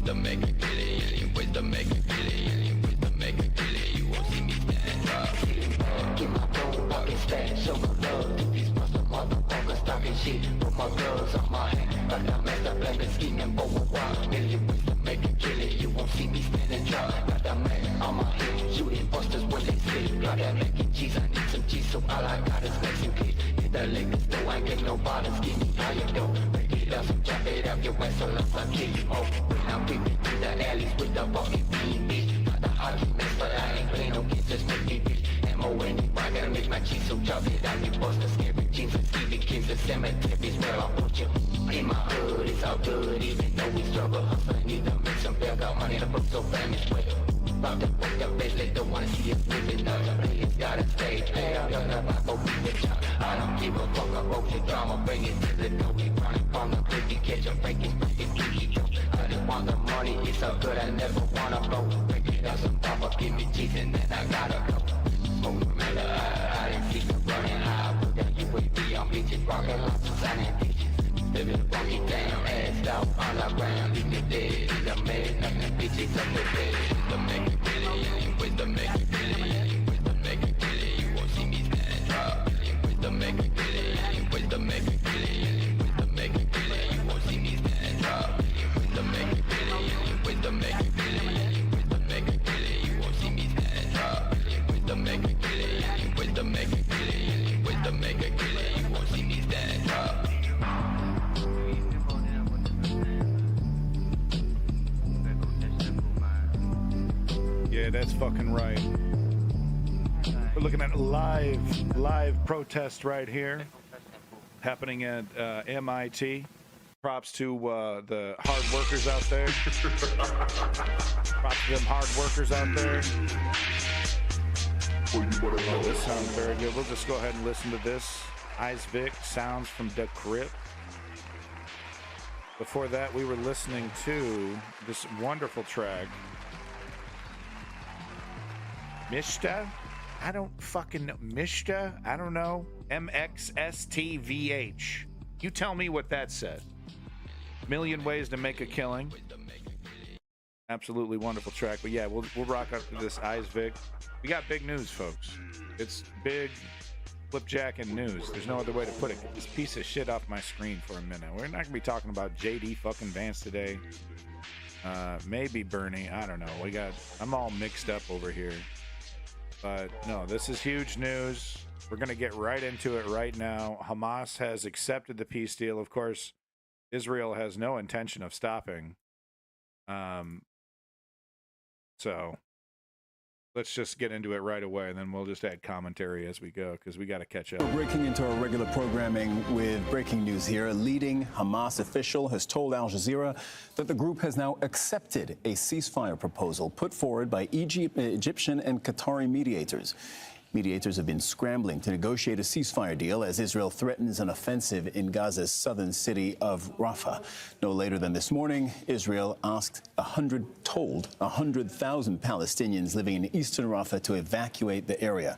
wisdom make a killing, wisdom make a killing, wisdom make a killing. You won't see me stand drop. Get my dough up and stash, show my love to these motherfuckers talking shit. Put my gloves on my hand, like I'm at the blanket scheming for a while. Million wisdom make a killing, you won't see me standing drop. Got that man on my head, shooting busters when they sleep. Got that mac and cheese, I need some cheese, so all I got is Mexican kids. Hit the liquor store, I ain't get no bottles, give me higher though. Break it up, some chop it up, your ass so lost, I kick you off. When I'm peeping through the alleys with the fucking bean, bitch. Got the hockey mess, but I ain't play no kids, just make me bitch. Ammo in it, I gotta make my cheese, so chop it out, you busters. Scary jeans and Stevie Kings, the cemeteries where I put you. In my hood, it's all good, even though we struggle. Hustling, need to make some bail, got money to book, so famished well. About to wake up, bitch, they don't wanna see us living up. The players gotta stay paid, I'm gonna buy both the job. I don't give a fuck about the drama, bring it to the door. We running from the cliff, you catch a break, it's breaking through you. I just want the money, it's so good, I never wanna blow. Break it up, some papa, give me cheese, and then I gotta go. Smoke the matter, I didn't see you running high. Put down UAV on beaches, rocket launches, signing ditches. Living a funky damn ass out on the ground, leave me dead. He's a man, nothing bitches up the bed. Wisdom make a killing, wisdom make a killing, wisdom make a killing. You won't see me stand drop. Wisdom make a killing, wisdom make a killing, wisdom make a killing. You won't see me stand drop. Wisdom make a killing, wisdom make a killing, wisdom make a killing. You won't see me stand drop. Wisdom make a killing, wisdom make a killing, wisdom make a killing. You won't see me stand drop. Yeah, that's fucking right. We're looking at a live protest right here happening at MIT. Props to the hard workers out there. Props to them hard workers out there. Oh, this sounds very good. We'll just go ahead and listen to this. Vic sounds from the Crypt. Before that, we were listening to this wonderful track. Mishta? I don't fucking know. Mishta? I don't know. MXSTVH. You tell me what that said. Million Ways to Make a Killing. Absolutely wonderful track. But yeah, we'll rock up to this Vic. We got big news, folks. It's big flipjacking news. There's no other way to put it. Get this piece of shit off my screen for a minute. We're not going to be talking about JD fucking Vance today. Maybe Bernie. I don't know. I'm all mixed up over here. But no, this is huge news. We're going to get right into it right now. Hamas has accepted the peace deal. Of course, Israel has no intention of stopping. So let's just get into it right away, and then we'll just add commentary as we go, because we got to catch up. We're breaking into our regular programming with breaking news here. A leading Hamas official has told Al Jazeera that the group has now accepted a ceasefire proposal put forward by Egyptian and Qatari mediators. Mediators have been scrambling to negotiate a ceasefire deal as Israel threatens an offensive in Gaza's southern city of Rafah. No later than this morning, Israel told 100,000 Palestinians living in eastern Rafah to evacuate the area.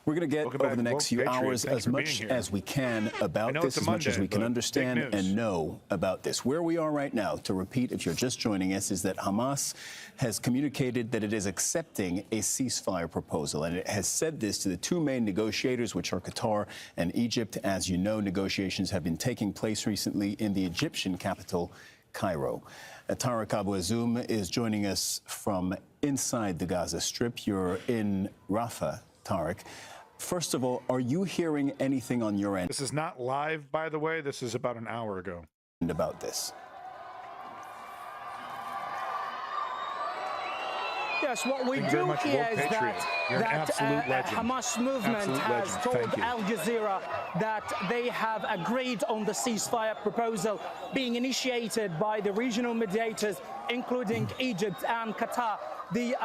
We're going to get over the next few hours as much as we can about this, as much as we can understand and know about this. Where we are right now, to repeat if you're just joining us, is that Hamas has communicated that it is accepting a ceasefire proposal, and it has said this to the two main negotiators, which are Qatar and Egypt. As you know, negotiations have been taking place recently in the Egyptian capital, Cairo. Tariq Abu Azoum is joining us from inside the Gaza Strip. You're in Rafah, Tariq. First of all, are you hearing anything on your end? This is not live, by the way. This is about an hour ago. About this. Yes, what we do here is that Hamas movement has told Al Jazeera that they have agreed on the ceasefire proposal being initiated by the regional mediators, including Egypt and Qatar. the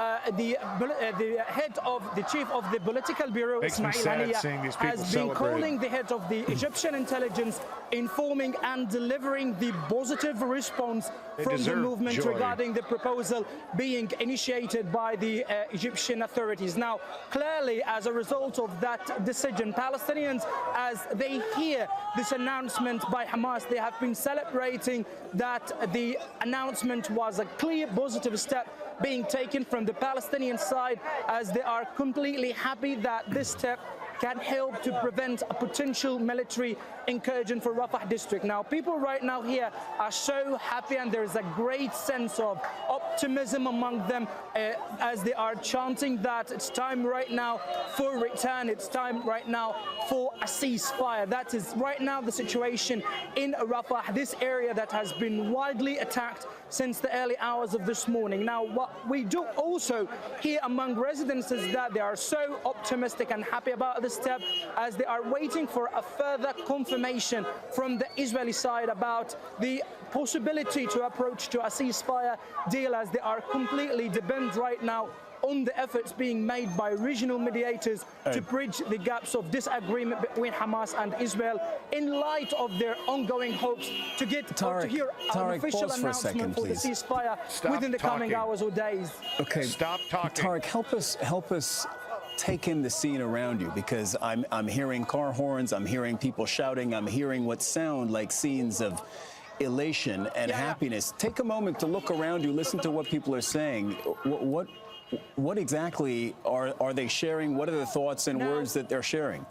chief of the political bureau, Ismail Haniyeh, has been calling the head of the Egyptian intelligence, informing and delivering the positive response from the movement regarding the proposal being initiated by the Egyptian authorities. Now, clearly, as a result of that decision, Palestinians, as they hear this announcement by Hamas, they have been celebrating that the announcement was a clear positive step being taken from the Palestinian side, as they are completely happy that this step can help to prevent a potential military incursion for Rafah district. Now, people right now here are so happy, and there is a great sense of optimism among them as they are chanting that it's time right now for return, it's time right now for a ceasefire. That is right now the situation in Rafah, this area that has been widely attacked since the early hours of this morning. Now, what we do also hear among residents is that they are so optimistic and happy about this step, as they are waiting for a further confirmation from the Israeli side about the possibility to approach to a ceasefire deal, as they are completely dependent right now on the efforts being made by regional mediators to bridge the gaps of disagreement between Hamas and Israel, in light of their ongoing hopes to get to hear an official announcement for the ceasefire within the coming hours or days. Okay, stop talking. Tariq, help us take in the scene around you, because I'm hearing car horns, I'm hearing people shouting, I'm hearing what sound like scenes of elation and happiness. Take a moment to look around you, listen to what people are saying. What exactly are they sharing? What are the thoughts and words that they're sharing?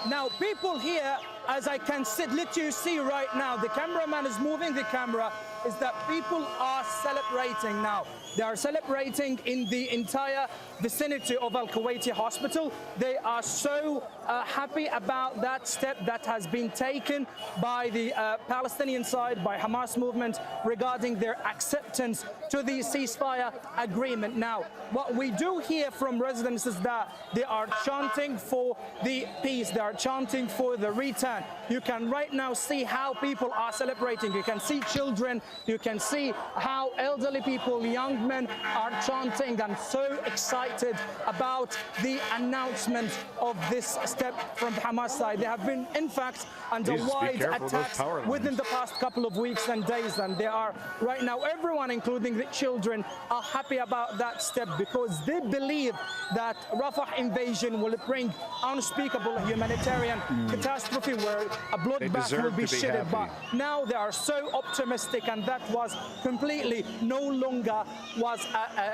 Now people here, as I can let you see right now, the cameraman is moving the camera, is that people are celebrating now. They are celebrating in the entire vicinity of Al-Kuwaiti Hospital. They are so happy about that step that has been taken by the Palestinian side, by Hamas movement, regarding their acceptance to the ceasefire agreement. Now, what we do hear from residents is that they are chanting for the peace. They are chanting for the return. You can right now see how people are celebrating. You can see children. You can see how elderly people, young men are chanting and so excited about the announcement of this step from the Hamas side. They have been, in fact, under wide attacks within the past couple of weeks and days, and they are right now, everyone, including the children, are happy about that step, because they believe that Rafah invasion will bring unspeakable humanitarian catastrophe where a bloodbath will be shedded. But now they are so optimistic, and that was completely no longer was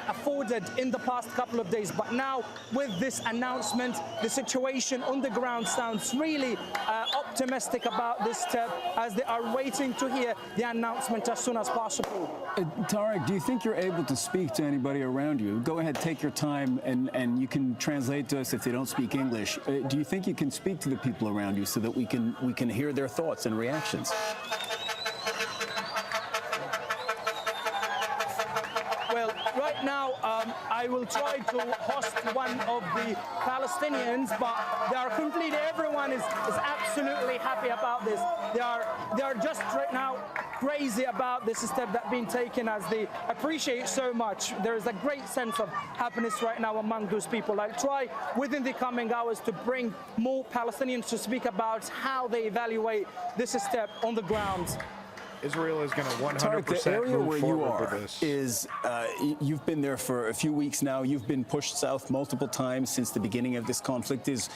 afforded in the past couple of days. But now, with this announcement, the situation on the ground sounds really optimistic about this step, as they are waiting to hear the announcement as soon as possible. Tariq, do you think you're able to speak to anybody around you? Go ahead, take your time, and you can translate to us if they don't speak English. Do you think you can speak to the people around you so that we can hear their thoughts and reactions? Well, right now, I will try to host one of the Palestinians, but they are completely, everyone is absolutely happy about this. They are just right now crazy about this step that's been taken, as they appreciate so much. There is a great sense of happiness right now among those people. I'll try within the coming hours to bring more Palestinians to speak about how they evaluate this step on the ground. Israel is going to 100% Tariq, the area move where you are this. is, you've been there for a few weeks now. You've been pushed south multiple times since the beginning of this conflict. Is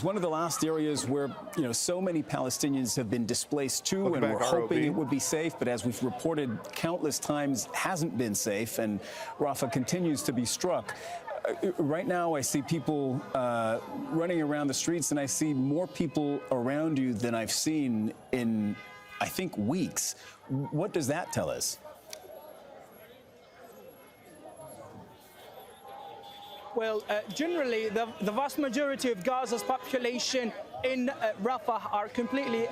one of the last areas where, you know, so many Palestinians have been displaced to, and we're hoping it would be safe. But as we've reported countless times, hasn't been safe, and Rafah continues to be struck. Right now, I see people running around the streets, and I see more people around you than I've seen in, I think, weeks. What does that tell us? Well, generally, the vast majority of Gaza's population in Rafah are completely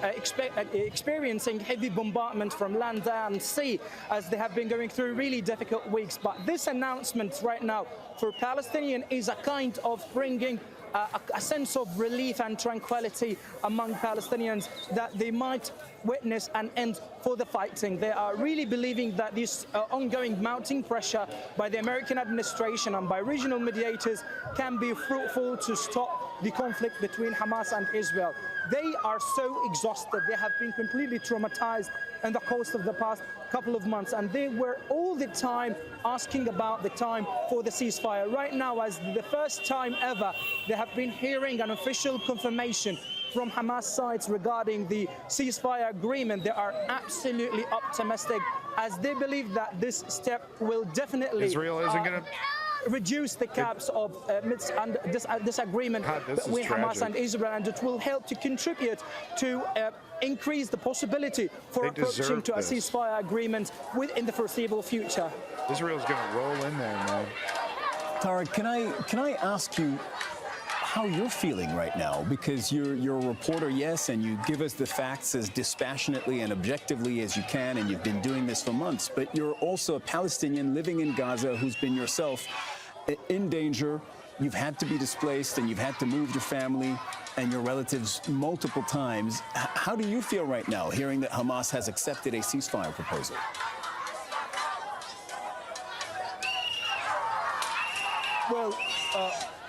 experiencing heavy bombardment from land and sea, as they have been going through really difficult weeks. But this announcement right now for Palestinians is a kind of bringing a sense of relief and tranquility among Palestinians that they might witness an end for the fighting. They are really believing that this ongoing mounting pressure by the American administration and by regional mediators can be fruitful to stop the conflict between Hamas and Israel. They are so exhausted. They have been completely traumatized in the course of the past couple of months, and they were all the time asking about the time for the ceasefire. Right now, as the first time ever, they have been hearing an official confirmation from Hamas sides regarding the ceasefire agreement. They are absolutely optimistic, as they believe that this step will definitely Israel isn't going to reduce the caps of disagreement between Hamas and Israel, and it will help to contribute to increase the possibility for approaching to a ceasefire agreement within the foreseeable future. Israel's going to roll in there, man. Tariq, can I ask you how you're feeling right now? Because you're a reporter, yes, and you give us the facts as dispassionately and objectively as you can, and you've been doing this for months, but you're also a Palestinian living in Gaza who's been yourself in danger. You've had to be displaced, and you've had to move your family and your relatives multiple times. How do you feel right now, hearing that Hamas has accepted a ceasefire proposal?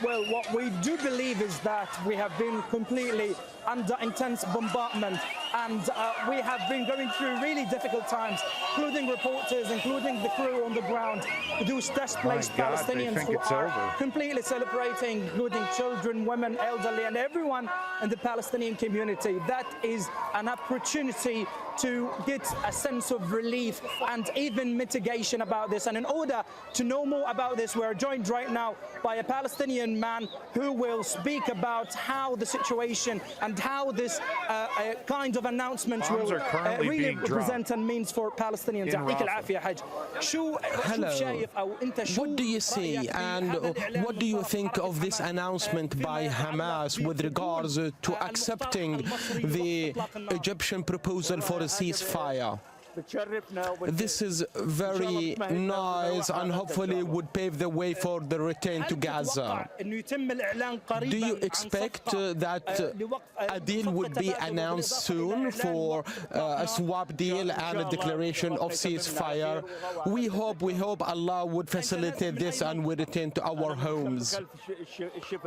Well, what we do believe is that we have been completely under intense bombardment, and we have been going through really difficult times, including reporters, including the crew on the ground, those displaced Palestinians who are completely celebrating, including children, women, elderly, and everyone in the Palestinian community. That is an opportunity to get a sense of relief and even mitigation about this. And in order to know more about this, we're joined right now by a Palestinian man who will speak about how the situation and how this kind of announcement will really represent and means for Palestinians. Hello. What do you see, and what do you think of this announcement by Hamas with regards to accepting the Egyptian proposal for a ceasefire? This is very nice and hopefully would pave the way for the return to Gaza. Do you expect that a deal would be announced soon for a swap deal and a declaration of ceasefire? We hope Allah would facilitate this and we return to our homes.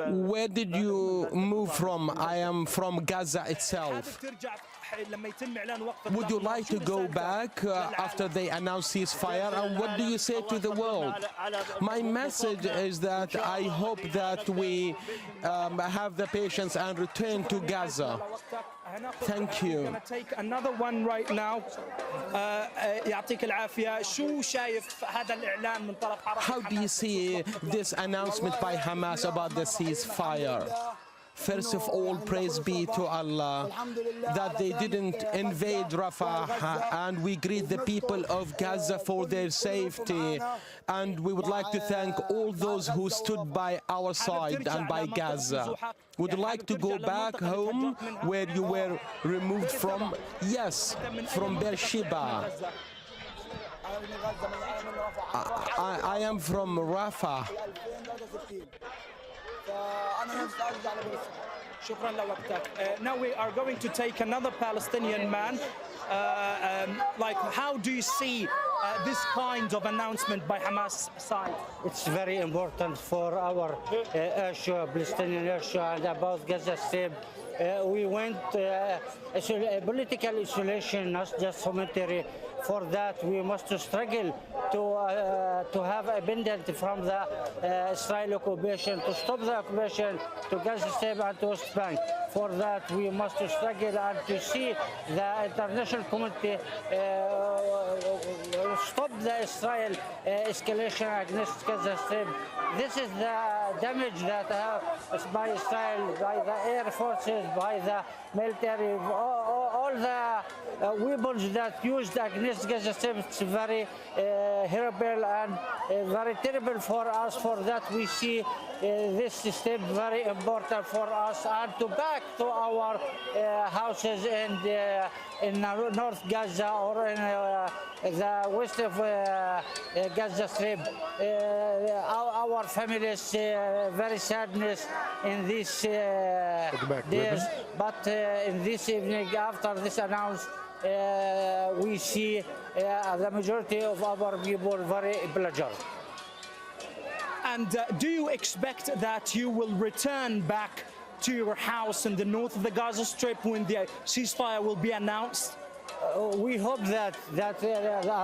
Where did you move from? I am from Gaza itself. Would you like to go back after they announce ceasefire? And what do you say to the world? My message is that I hope that we have the patience and return to Gaza. Thank you. I'm going to take another one right now. How do you see this announcement by Hamas about the ceasefire? First of all, praise be to Allah that they didn't invade Rafah, and we greet the people of Gaza for their safety. And we would like to thank all those who stood by our side and by Gaza. Would you like to go back home where you were removed from? Yes, from Beersheba. I am from Rafah. Now we are going to take another Palestinian man. How do you see this kind of announcement by Hamas side? It's very important for our issue, Palestinian issue, and about Gaza Strip. We went political isolation, not just humanitarian. For that, we must struggle to have independence from the Israeli occupation, to stop the occupation to Gaza Strip and to West Bank. For that, we must struggle and to see the international community stop the Israel escalation against Gaza Strip. This is the damage that is by Israel, by the air forces, by the military, all the weapons that used against Gaza Strip. It's very horrible and very terrible for us. For that, we see this step very important for us, and to back to our houses in North Gaza or in the West west of Gaza Strip. Our families very sadness in these days, but in this evening after this announcement, we see the majority of our people very pleasure. And do you expect that you will return back to your house in the north of the Gaza Strip when the ceasefire will be announced? We hope that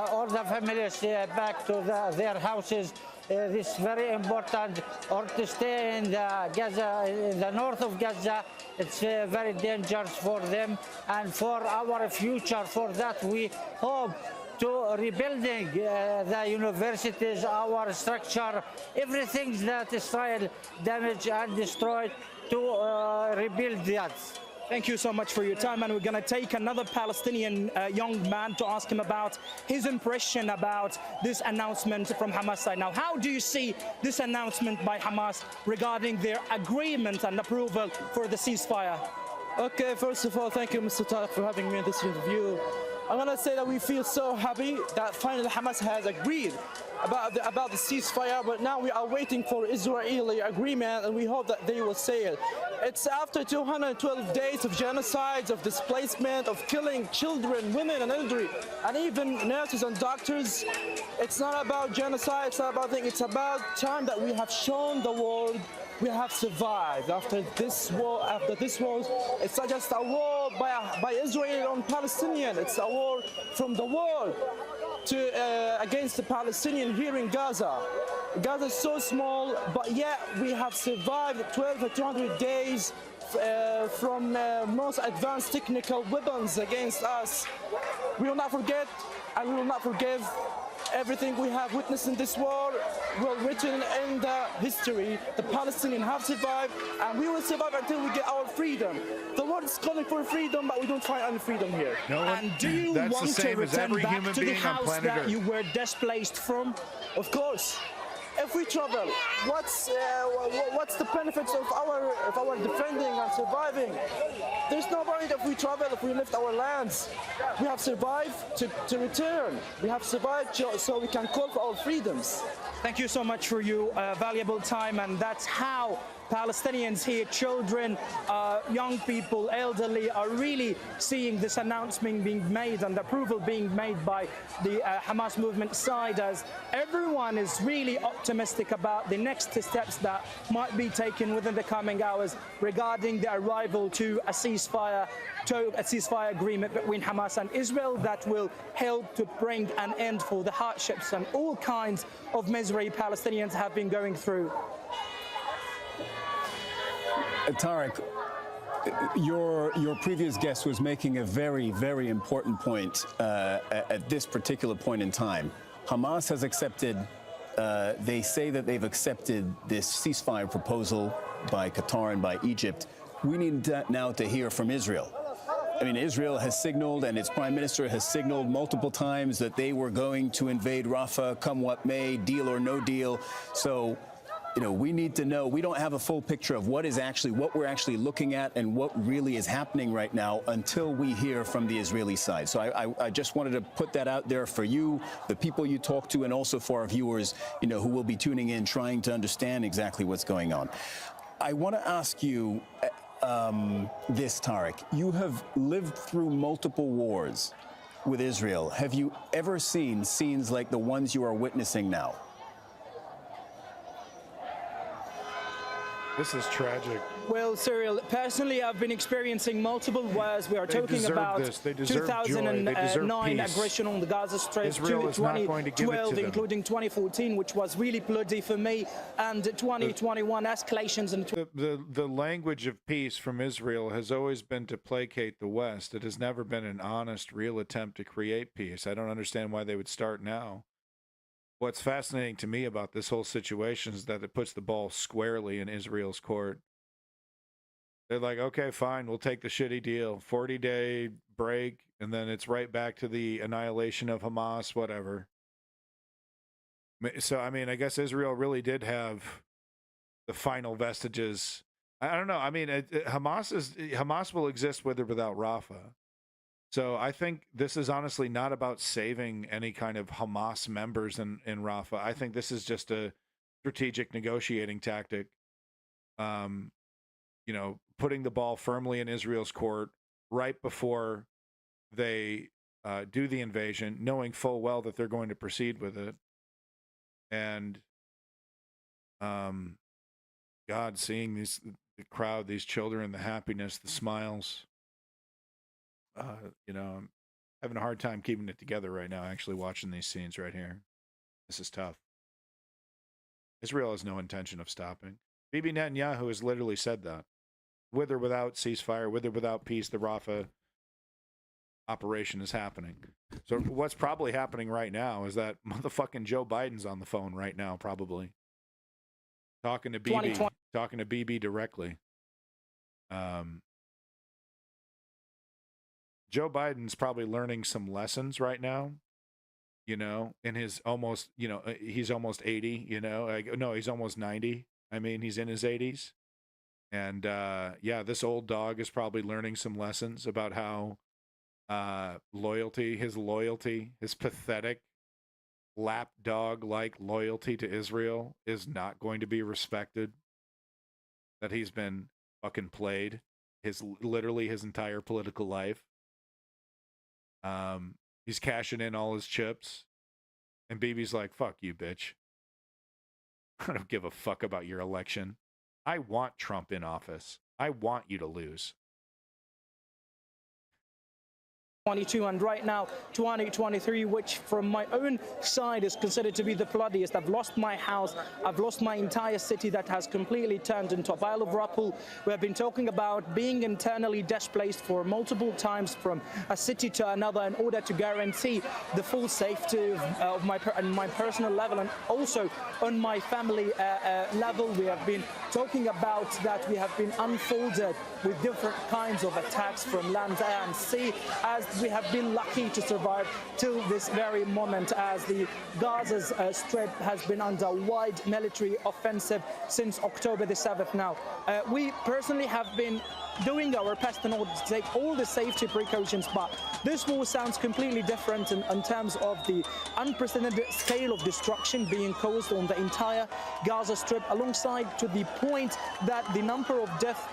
all the families back to their houses. This is very important. Or to stay in the Gaza, in the north of Gaza, it's very dangerous for them and for our future. For that, we hope to rebuilding the universities, our structure, everything that Israel damaged and destroyed, to rebuild that. Thank you so much for your time, and we're going to take another Palestinian young man to ask him about his impression about this announcement from Hamas side. Now, how do you see this announcement by Hamas regarding their agreement and approval for the ceasefire? Okay, first of all, thank you, Mr. Tariq, for having me in this interview. I'm going to say that we feel so happy that finally Hamas has agreed about the ceasefire, but now we are waiting for Israeli agreement, and we hope that they will say it. It's after 212 days of genocides, of displacement, of killing children, women, and elderly, and even nurses and doctors. It's not about genocide, it's not about things, it's about time that we have shown the world we have survived after this war. It's not just a war by Israel on Palestinian, it's a war from the world against the Palestinian here in Gaza. Gaza is so small, but yet we have survived 12 or 200 days from most advanced technical weapons against us. We will not forget and we will not forgive. Everything we have witnessed in this war will written in the history. The Palestinians have survived, and we will survive until we get our freedom. The world is calling for freedom, but we don't find any freedom here. No one, and do you want to return back to the house that you were displaced from? Of course. If we travel, what's the benefits of our defending and surviving? There's no point if we travel, if we left our lands. We have survived to return. We have survived so we can call for our freedoms. Thank you so much for your valuable time, and that's how Palestinians here, children, young people, elderly, are really seeing this announcement being made and approval being made by the Hamas movement side, as everyone is really optimistic about the next steps that might be taken within the coming hours regarding the arrival to a ceasefire agreement between Hamas and Israel that will help to bring an end for the hardships and all kinds of misery Palestinians have been going through. Tariq, your previous guest was making a very, very important point at this particular point in time. Hamas has accepted, they say that they've accepted this ceasefire proposal by Qatar and by Egypt. We need now to hear from Israel. I mean, Israel has signaled, and its prime minister has signaled multiple times that they were going to invade Rafah, come what may, deal or no deal. So, you know, we need to know. We don't have a full picture of what we're actually looking at and what really is happening right now until we hear from the Israeli side. So I just wanted to put that out there for you, the people you talk to, and also for our viewers, you know, who will be tuning in, trying to understand exactly what's going on. I want to ask you this, Tariq. You have lived through multiple wars with Israel. Have you ever seen scenes like the ones you are witnessing now? This is tragic. Well, Cyril, personally, I've been experiencing multiple wars. We are talking about 2009 aggression on the Gaza Strip, 2012, including 2014, which was really bloody for me, and 2021 escalations. And the language of peace from Israel has always been to placate the West. It has never been an honest, real attempt to create peace. I don't understand why they would start now. What's fascinating to me about this whole situation is that it puts the ball squarely in Israel's court. They're like, okay, fine, we'll take the shitty deal. 40-day break, and then it's right back to the annihilation of Hamas, whatever. So, I mean, I guess Israel really did have the final vestiges. I don't know. I mean, Hamas will exist with or without Rafah. So I think this is honestly not about saving any kind of Hamas members in Rafah. I think this is just a strategic negotiating tactic. You know, putting the ball firmly in Israel's court right before they do the invasion, knowing full well that they're going to proceed with it. And God, seeing the crowd, these children, the happiness, the smiles. You know, I'm having a hard time keeping it together right now, actually watching these scenes right here. This is tough. Israel has no intention of stopping. Bibi Netanyahu has literally said that. With or without ceasefire, with or without peace, the Rafah operation is happening. So what's probably happening right now is that motherfucking Joe Biden's on the phone right now, probably. Talking to Bibi directly. Joe Biden's probably learning some lessons right now, you know, in his almost, you know, he's almost 80, you know, no, he's almost 90. I mean, he's in his 80s. And yeah, this old dog is probably learning some lessons about how his pathetic lapdog-like loyalty to Israel is not going to be respected. That he's been fucking played literally his entire political life. He's cashing in all his chips. And Bibi's like, fuck you, bitch. I don't give a fuck about your election. I want Trump in office. I want you to lose. 2022 and right now 2023, which from my own side is considered to be the bloodiest. I've lost my house, I've lost my entire city that has completely turned into a pile of rubble. We have been talking about being internally displaced for multiple times from a city to another in order to guarantee the full safety of my personal level and also on my family level. We have been talking about that we have been unfolded with different kinds of attacks from land, air and sea, as we have been lucky to survive till this very moment, as the Gaza's Strip has been under wide military offensive since October the 7th now. We personally have been doing our best in order to take all the safety precautions, but this war sounds completely different in terms of the unprecedented scale of destruction being caused on the entire Gaza Strip, alongside to the point that the number of death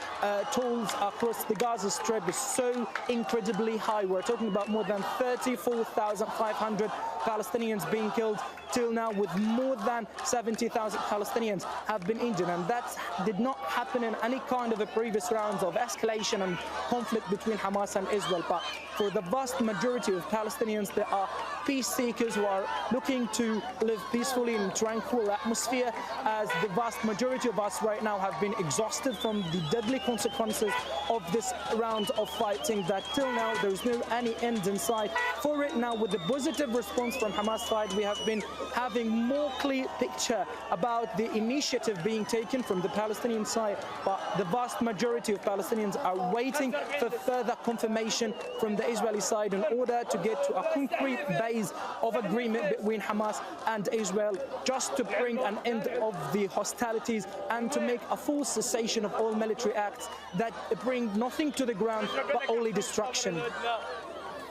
tolls across the Gaza Strip is so incredibly high. We're talking about more than 34,500 Palestinians being killed till now, with more than 70,000 Palestinians have been injured, and that did not happen in any kind of a previous rounds of escalation and conflict between Hamas and Israel. But for the vast majority of Palestinians, there are peace seekers who are looking to live peacefully in a tranquil atmosphere, as the vast majority of us right now have been exhausted from the deadly consequences of this round of fighting that till now there's no any end in sight for it. Now, with the positive response from Hamas side, we have been having more clear picture about the initiative being taken from the Palestinian side, but the vast majority of Palestinians are waiting for further confirmation from the Israeli side in order to get to a concrete base of agreement between Hamas and Israel, just to bring an end of the hostilities and to make a full cessation of all military acts that bring nothing to the ground but only destruction.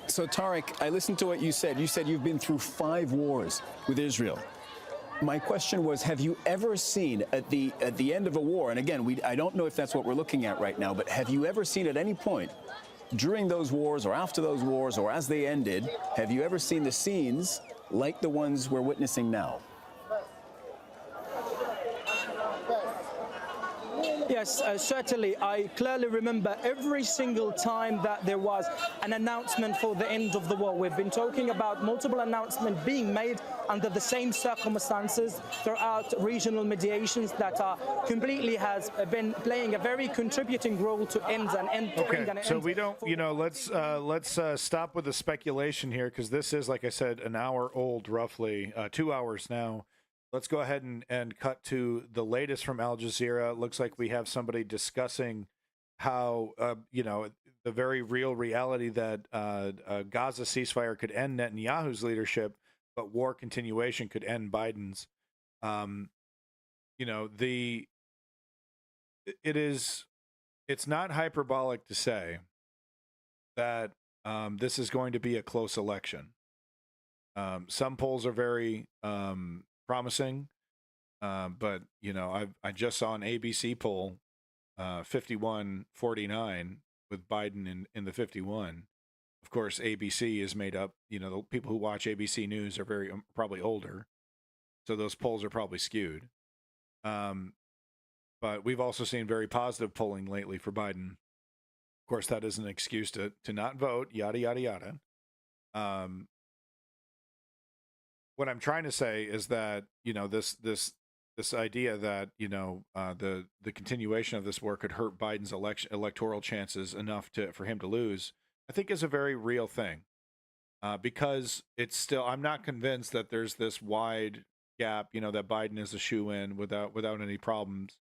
So, Tariq, I listened to what you said. You said you've been through 5 wars with Israel. My question was, have you ever seen at the end of a war, and again, I don't know if that's what we're looking at right now, but have you ever seen at any point during those wars or after those wars or as they ended, have you ever seen the scenes like the ones we're witnessing now? Yes, certainly. I clearly remember every single time that there was an announcement for the end of the war. We've been talking about multiple announcements being made under the same circumstances throughout regional mediations that are completely has been playing a very contributing role to end and end. Okay, so we don't, you know, let's stop with the speculation here, because this is, like I said, an hour old, roughly 2 hours now. Let's go ahead and cut to the latest from Al Jazeera. It looks like we have somebody discussing how, you know, the very real reality that a Gaza ceasefire could end Netanyahu's leadership, but war continuation could end Biden's. You know, it's not hyperbolic to say that this is going to be a close election. Some polls are very promising, but you know, I just saw an ABC poll, 51-49 with Biden in the 51. Of course, ABC is made up. You know, the people who watch ABC News are very probably older, so those polls are probably skewed. But we've also seen very positive polling lately for Biden. Of course, that is an excuse to not vote. Yada yada yada. What I'm trying to say is that, you know, this idea that, you know, the continuation of this war could hurt Biden's electoral chances enough for him to lose, I think is a very real thing. Because it's still, I'm not convinced that there's this wide gap, you know, that Biden is a shoo-in without any problems.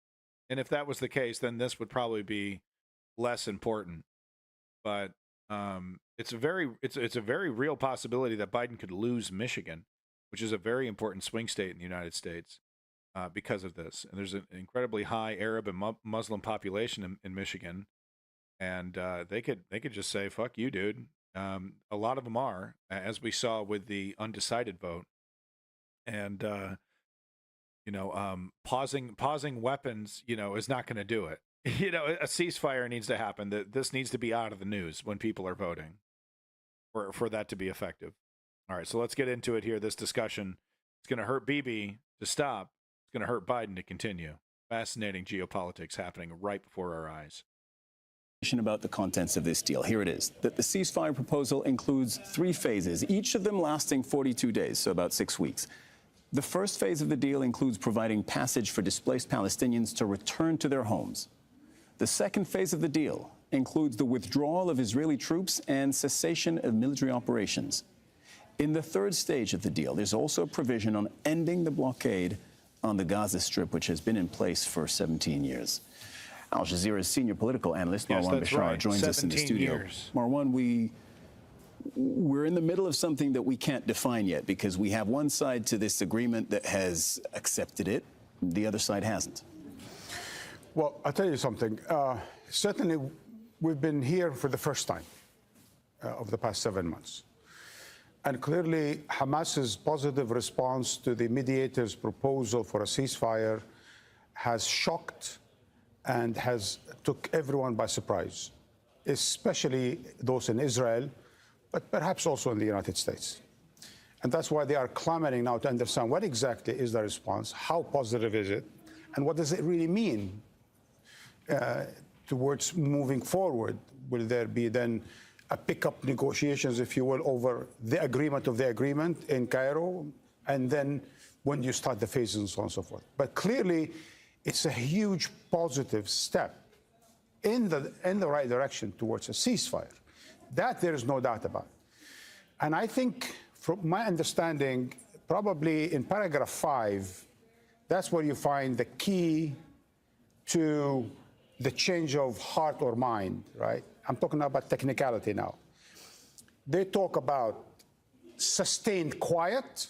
And if that was the case, then this would probably be less important. But it's a very real possibility that Biden could lose Michigan, which is a very important swing state in the United States, because of this. And there's an incredibly high Arab and Muslim population in Michigan, and they could just say, "Fuck you, dude." A lot of them are, as we saw with the undecided vote, and you know, pausing weapons, you know, is not going to do it. You know, a ceasefire needs to happen. That this needs to be out of the news when people are voting, for that to be effective. All right, so let's get into it here. This discussion, it's going to hurt Bibi to stop. It's going to hurt Biden to continue. Fascinating geopolitics happening right before our eyes. About the contents of this deal. Here it is. That the ceasefire proposal includes 3 phases, each of them lasting 42 days, so about 6 weeks. The first phase of the deal includes providing passage for displaced Palestinians to return to their homes. The second phase of the deal includes the withdrawal of Israeli troops and cessation of military operations. In the third stage of the deal, there's also a provision on ending the blockade on the Gaza Strip, which has been in place for 17 years. Al Jazeera's senior political analyst, Marwan Bashar, joins us in the studio. Marwan, we're in the middle of something that we can't define yet, because we have one side to this agreement that has accepted it, the other side hasn't. Well, I'll tell you something. Certainly, we've been here for the first time over the past 7 months. And clearly, Hamas's positive response to the mediator's proposal for a ceasefire has shocked and has took everyone by surprise, especially those in Israel, but perhaps also in the United States. And that's why they are clamoring now to understand what exactly is the response, how positive is it, and what does it really mean towards moving forward. Will there be then a pick-up negotiations, if you will, over the agreement of the agreement in Cairo, and then when you start the phases and so on and so forth. But clearly, it's a huge positive step in the right direction towards a ceasefire. That there is no doubt about. And I think, from my understanding, probably in paragraph 5, that's where you find the key to the change of heart or mind, right? I'm talking about technicality now. They talk about sustained quiet.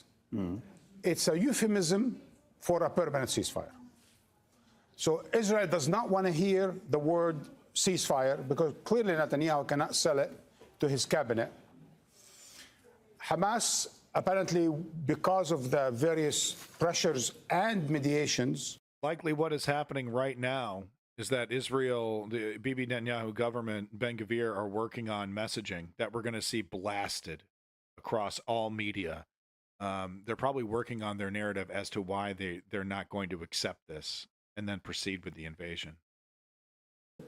It's a euphemism for a permanent ceasefire. So Israel does not want to hear the word ceasefire, because clearly Netanyahu cannot sell it to his cabinet. Hamas, apparently, because of the various pressures and mediations. Likely what is happening right now is that Israel, the Bibi Netanyahu government, Ben Gvir, are working on messaging that we're going to see blasted across all media. They're probably working on their narrative as to why they're not going to accept this and then proceed with the invasion.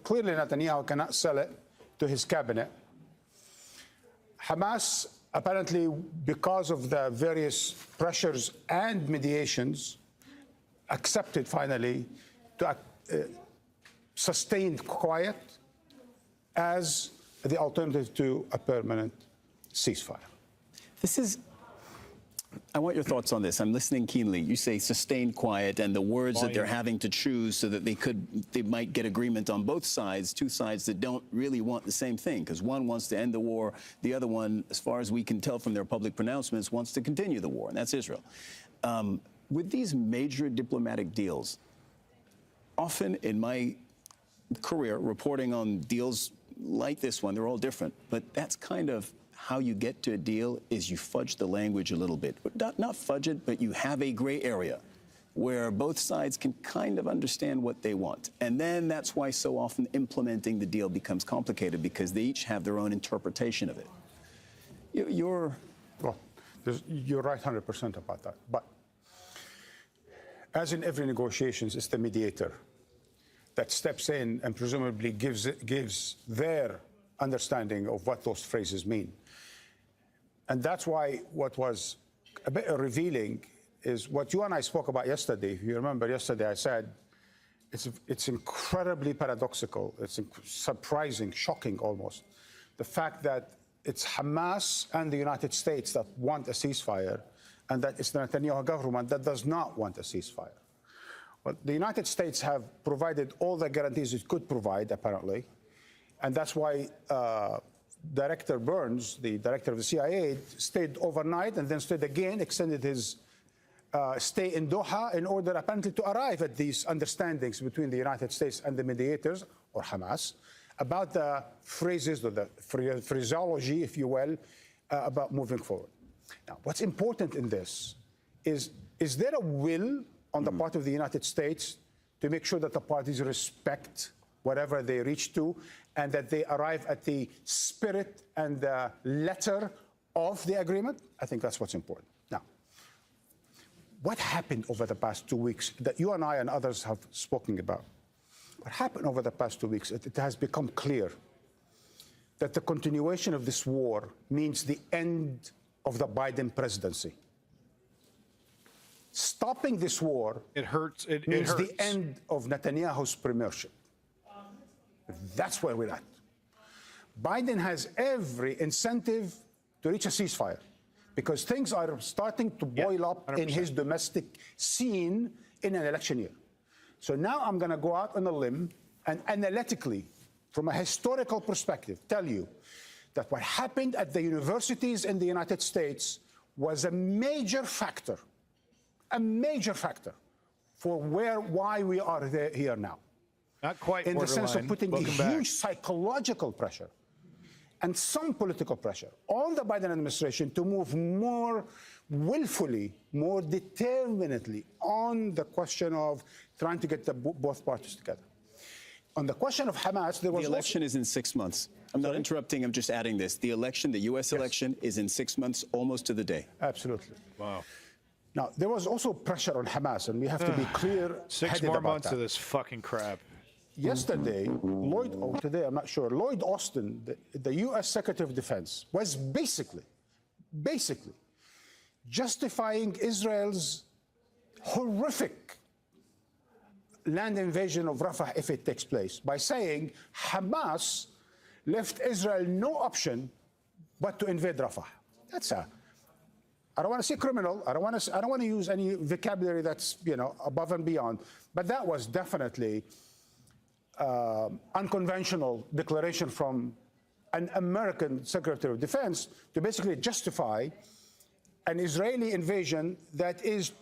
Clearly Netanyahu cannot sell it to his cabinet. Hamas, apparently, because of the various pressures and mediations, accepted finally to sustained quiet as the alternative to a permanent ceasefire. I want your thoughts on this. I'm listening keenly. You say sustained quiet, and the words that they're having to choose so that they might get agreement on both sides, 2 sides that don't really want the same thing, because one wants to end the war, the other one, as far as we can tell from their public pronouncements, wants to continue the war, and that's Israel. With these major diplomatic deals, often in my career reporting on deals like this one. They're all different. But that's kind of how you get to a deal, is you fudge the language a little bit. Not fudge it, but you have a gray area where both sides can kind of understand what they want. And then that's why so often implementing the deal becomes complicated, because they each have their own interpretation of it. You're right 100% about that. But as in every negotiations, it's the mediator that steps in and presumably gives their understanding of what those phrases mean. And that's why what was a bit revealing is what you and I spoke about yesterday. If you remember yesterday, I said it's incredibly paradoxical. It's surprising, shocking almost. The fact that it's Hamas and the United States that want a ceasefire, and that it's the Netanyahu government that does not want a ceasefire. Well, the United States have provided all the guarantees it could provide, apparently. And that's why Director Burns, the director of the CIA, stayed overnight and then stayed again, extended his stay in Doha in order apparently to arrive at these understandings between the United States and the mediators, or Hamas, about the phrases or the phraseology, if you will, about moving forward. Now, what's important in this is there a will on the part of the United States to make sure that the parties respect whatever they reach to, and that they arrive at the spirit and the letter of the agreement? I think that's what's important. Now, what happened over the past 2 weeks that you and I and others have spoken about? What happened over the past 2 weeks, it has become clear that the continuation of this war means the end of the Biden presidency. Stopping this war hurts. means the end of Netanyahu's premiership. That's where we're at. Biden has every incentive to reach a ceasefire because things are starting to boil up 100%. in his domestic scene in an election year. So now I'm going to go out on a limb and analytically, from a historical perspective, tell you that what happened at the universities in the United States was a major factor for why we are here now. Not quite in the sense of putting a huge back. psychological pressure and some political pressure on the Biden administration to move more willfully, more determinedly on the question of trying to get both parties together. On the question of Hamas, there was the election is in 6 months. I'm not interrupting. I'm just adding this. The election, the U.S. election, is in 6 months, almost to the day. Absolutely. Wow. Now, there was also pressure on Hamas, and we have to be clear. 6 more months of this fucking crap. Yesterday, today, I'm not sure, Lloyd Austin, the U.S. Secretary of Defense, was basically justifying Israel's horrific land invasion of Rafah if it takes place by saying Hamas left Israel no option but to invade Rafah. I don't want to say criminal. I don't want to use any vocabulary that's above and beyond. But that was definitely unconventional declaration from an American Secretary of Defense to basically justify an Israeli invasion that is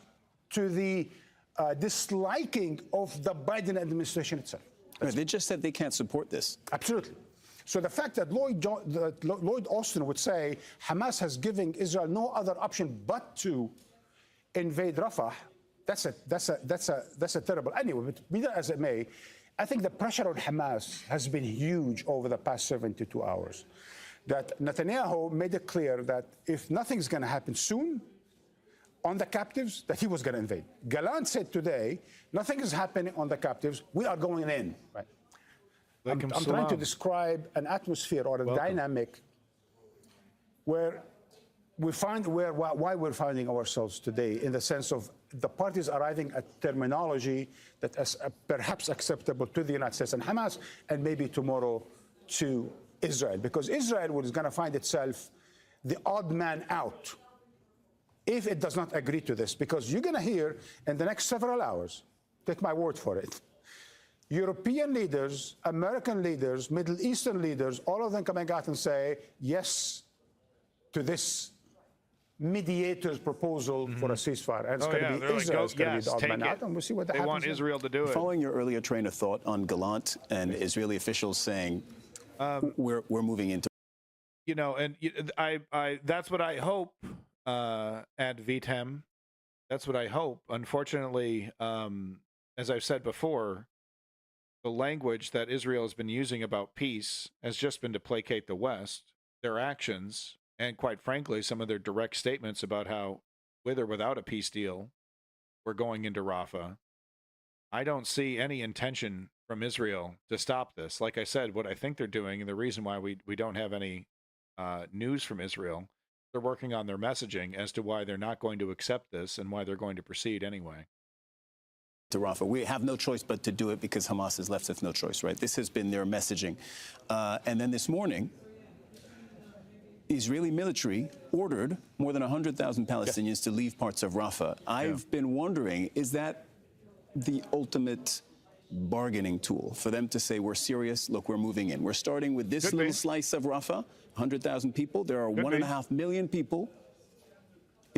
to the disliking of the Biden administration itself. They just said they can't support this. Absolutely. So the fact that Lloyd Austin would say Hamas has given Israel no other option but to invade Rafah, that's a terrible. Anyway, but be that as it may, I think the pressure on Hamas has been huge over the past 72 hours. That Netanyahu made it clear that if nothing's going to happen soon on the captives, that he was going to invade. Gallant said today, nothing is happening on the captives. We are going in. Right? I'm trying to describe an atmosphere or a dynamic where we find why we're finding ourselves today, in the sense of the parties arriving at terminology that is perhaps acceptable to the United States and Hamas, and maybe tomorrow to Israel, because Israel is going to find itself the odd man out if it does not agree to this, because you're going to hear in the next several hours, take my word for it, European leaders, American leaders, Middle Eastern leaders, all of them coming out and say yes to this mediator's proposal for a ceasefire. And it's going to be Israel's going to be the odd man out, and we'll see what happens. They want Israel to do it. Following your earlier train of thought on Gallant and Israeli officials saying we're moving into. You know, and I that's what I hope ad vitam. That's what I hope. Unfortunately, as I've said before, the language that Israel has been using about peace has just been to placate the West. Their actions, and quite frankly, some of their direct statements about how, with or without a peace deal, we're going into Rafah. I don't see any intention from Israel to stop this. Like I said, what I think they're doing, and the reason why we don't have any news from Israel, they're working on their messaging as to why they're not going to accept this and why they're going to proceed anyway. To Rafah. We have no choice but to do it because Hamas has left us no choice, right? This has been their messaging. And then this morning, the Israeli military ordered more than 100,000 Palestinians to leave parts of Rafah. I've been wondering, is that the ultimate bargaining tool for them to say, we're serious, look, we're moving in. We're starting with this little slice of Rafah, 100,000 people. There are 1.5 million people,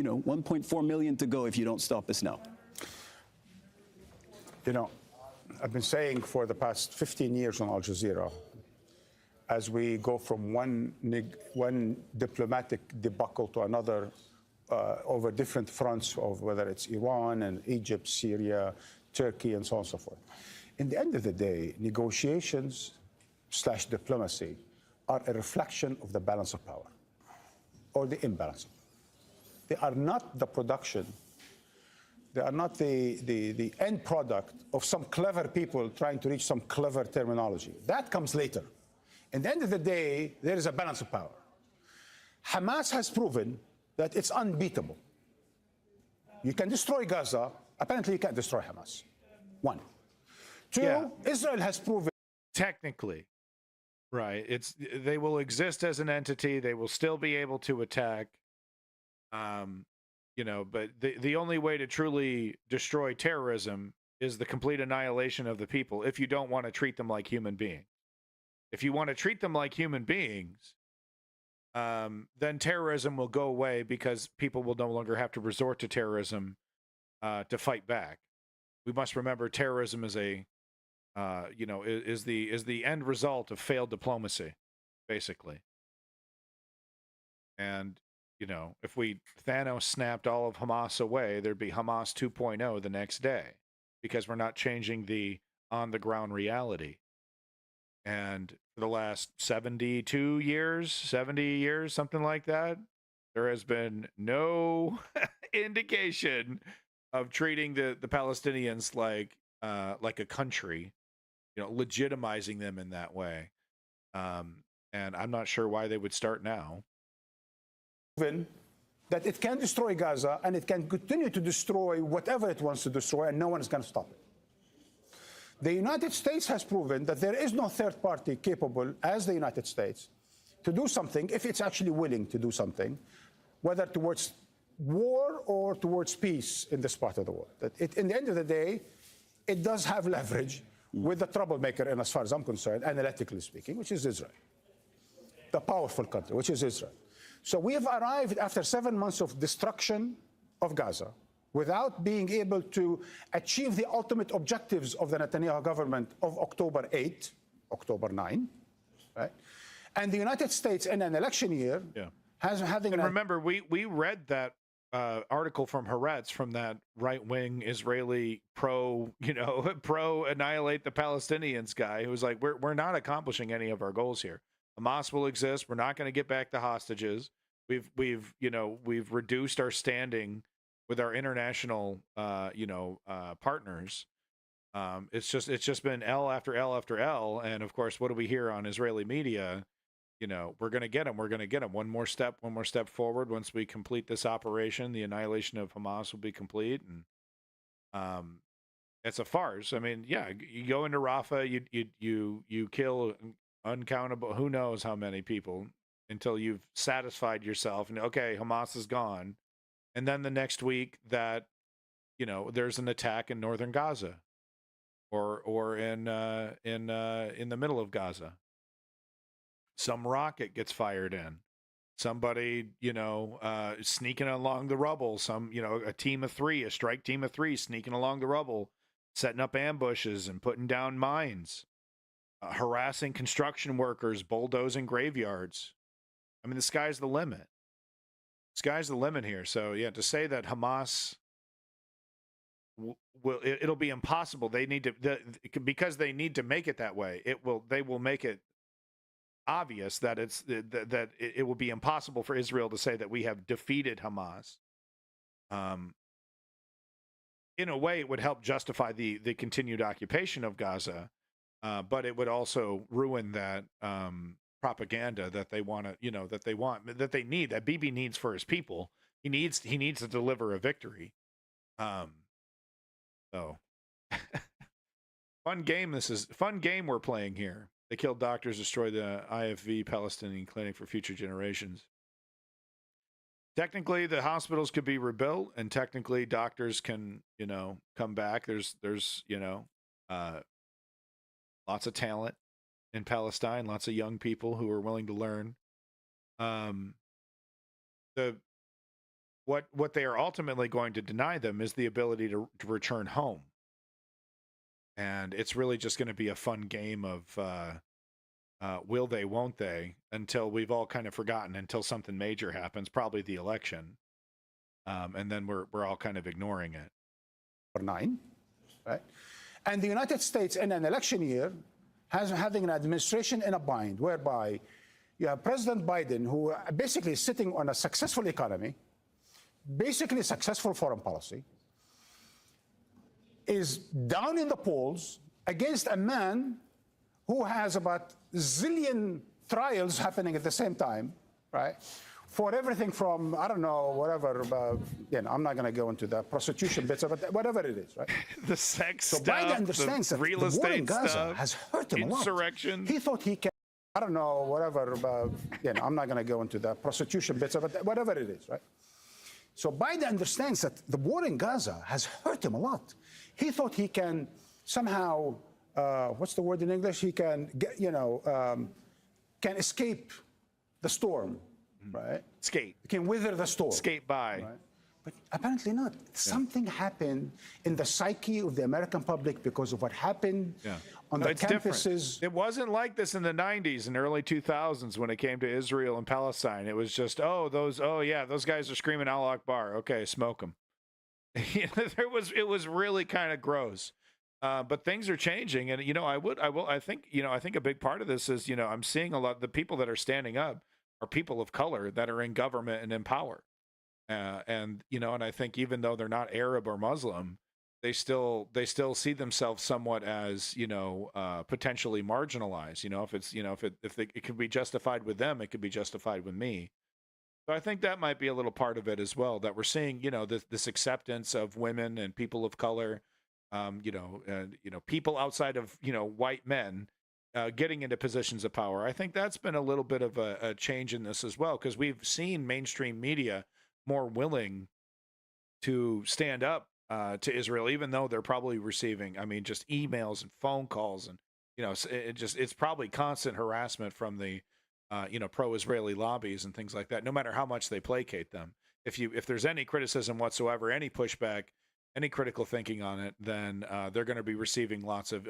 1.4 million to go if you don't stop us now. You know, I've been saying for the past 15 years on Al Jazeera, as we go from one diplomatic debacle to another over different fronts of whether it's Iran and Egypt, Syria, Turkey, and so on and so forth. In the end of the day, negotiations/diplomacy are a reflection of the balance of power or the imbalance. They are not the production. They are not the end product of some clever people trying to reach some clever terminology. That comes later. At the end of the day, there is a balance of power. Hamas has proven that it's unbeatable. You can destroy Gaza. Apparently, you can't destroy Hamas. One. Two, Israel has proven. Technically, right. They will exist as an entity. They will still be able to attack. But the only way to truly destroy terrorism is the complete annihilation of the people if you don't want to treat them like human beings. If you want to treat them like human beings, then terrorism will go away because people will no longer have to resort to terrorism to fight back. We must remember terrorism is is the end result of failed diplomacy, basically. And if Thanos snapped all of Hamas away, there'd be Hamas 2.0 the next day because we're not changing the on-the-ground reality. And for the last 70 years, something like that, there has been no indication of treating the Palestinians like a country, legitimizing them in that way. And I'm not sure why they would start now. That it can destroy Gaza and it can continue to destroy whatever it wants to destroy, and no one is going to stop it. The United States has proven that there is no third party capable as the United States to do something if it's actually willing to do something, whether towards war or towards peace in this part of the world. That in the end of the day, it does have leverage with the troublemaker, and as far as I'm concerned, analytically speaking, which is Israel. The powerful country, which is Israel. So we have arrived after 7 months of destruction of Gaza without being able to achieve the ultimate objectives of the Netanyahu government of October 8, October 9, right? And the United States in an election year having... And remember, we read that article from Haaretz, from that right-wing Israeli pro-annihilate the Palestinians guy, who was like, we're not accomplishing any of our goals here. Hamas will exist. We're not going to get back the hostages. We've reduced our standing with our international, partners. It's just been L after L after L. And of course, what do we hear on Israeli media? We're going to get them. We're going to get them. One more step forward. Once we complete this operation, the annihilation of Hamas will be complete. And it's a farce. I mean, you go into Rafah, you kill uncountable, who knows how many people, until you've satisfied yourself and okay, Hamas is gone. And then the next week that, there's an attack in northern Gaza or in the middle of Gaza. Some rocket gets fired in. Somebody, sneaking along the rubble. Some, a strike team of three sneaking along the rubble, setting up ambushes and putting down mines. harassing construction workers, bulldozing graveyards. I mean, the sky's the limit. Sky's the limit here. So yeah, to say that Hamas it'll be impossible. They need to because they need to make it that way. They will make it obvious that it will be impossible for Israel to say that we have defeated Hamas. In a way, it would help justify the continued occupation of Gaza, but it would also ruin that propaganda that they want to, that they need, that Bibi needs for his people. He needs to deliver a victory. So fun game. This is fun game we're playing here. They killed doctors, destroyed the IFV Palestinian clinic for future generations. Technically, the hospitals could be rebuilt, and technically, doctors can, come back. There's lots of talent in Palestine, lots of young people who are willing to learn. What they are ultimately going to deny them is the ability to return home. And it's really just going to be a fun game of will they, won't they, until we've all kind of forgotten, until something major happens, probably the election. And then we're all kind of ignoring it. 9, right? And the United States in an election year having an administration in a bind, whereby you have President Biden, who basically is sitting on a successful economy, basically successful foreign policy, is down in the polls against a man who has about a zillion trials happening at the same time, right? For everything from, I don't know, whatever, I'm not going to go into the prostitution bits of it, whatever it is, right? The sex so stuff, Biden understands the that real the war in estate Gaza stuff, has hurt him a lot. insurrection. He thought he can, I don't know, whatever, I'm not going to go into the prostitution bits of it, whatever it is, right? So Biden understands that the war in Gaza has hurt him a lot. He thought he can somehow, what's the word in English? He can get, can escape the storm, right? Skate. He can wither the storm. Skate by. Right? But apparently not. Something happened in the psyche of the American public because of what happened on the campuses. Different. It wasn't like this in the 90s and early 2000s when it came to Israel and Palestine. It was just, those guys are screaming Allah Akbar. Okay, smoke them. It was really kind of gross. But things are changing, and I think a big part of this is, I'm seeing a lot of the people that are standing up are people of color that are in government and in power. And I think even though they're not Arab or Muslim, they still see themselves somewhat as, potentially marginalized. If it could be justified with them, it could be justified with me. So I think that might be a little part of it as well, that we're seeing, this acceptance of women and people of color, people outside of, white men, getting into positions of power. I think that's been a little bit of a change in this as well, because we've seen mainstream media more willing to stand up to Israel, even though they're probably receiving, just emails and phone calls, and it's probably constant harassment from the pro-Israeli lobbies and things like that. No matter how much they placate them, if there's any criticism whatsoever, any pushback, any critical thinking on it, then they're going to be receiving lots of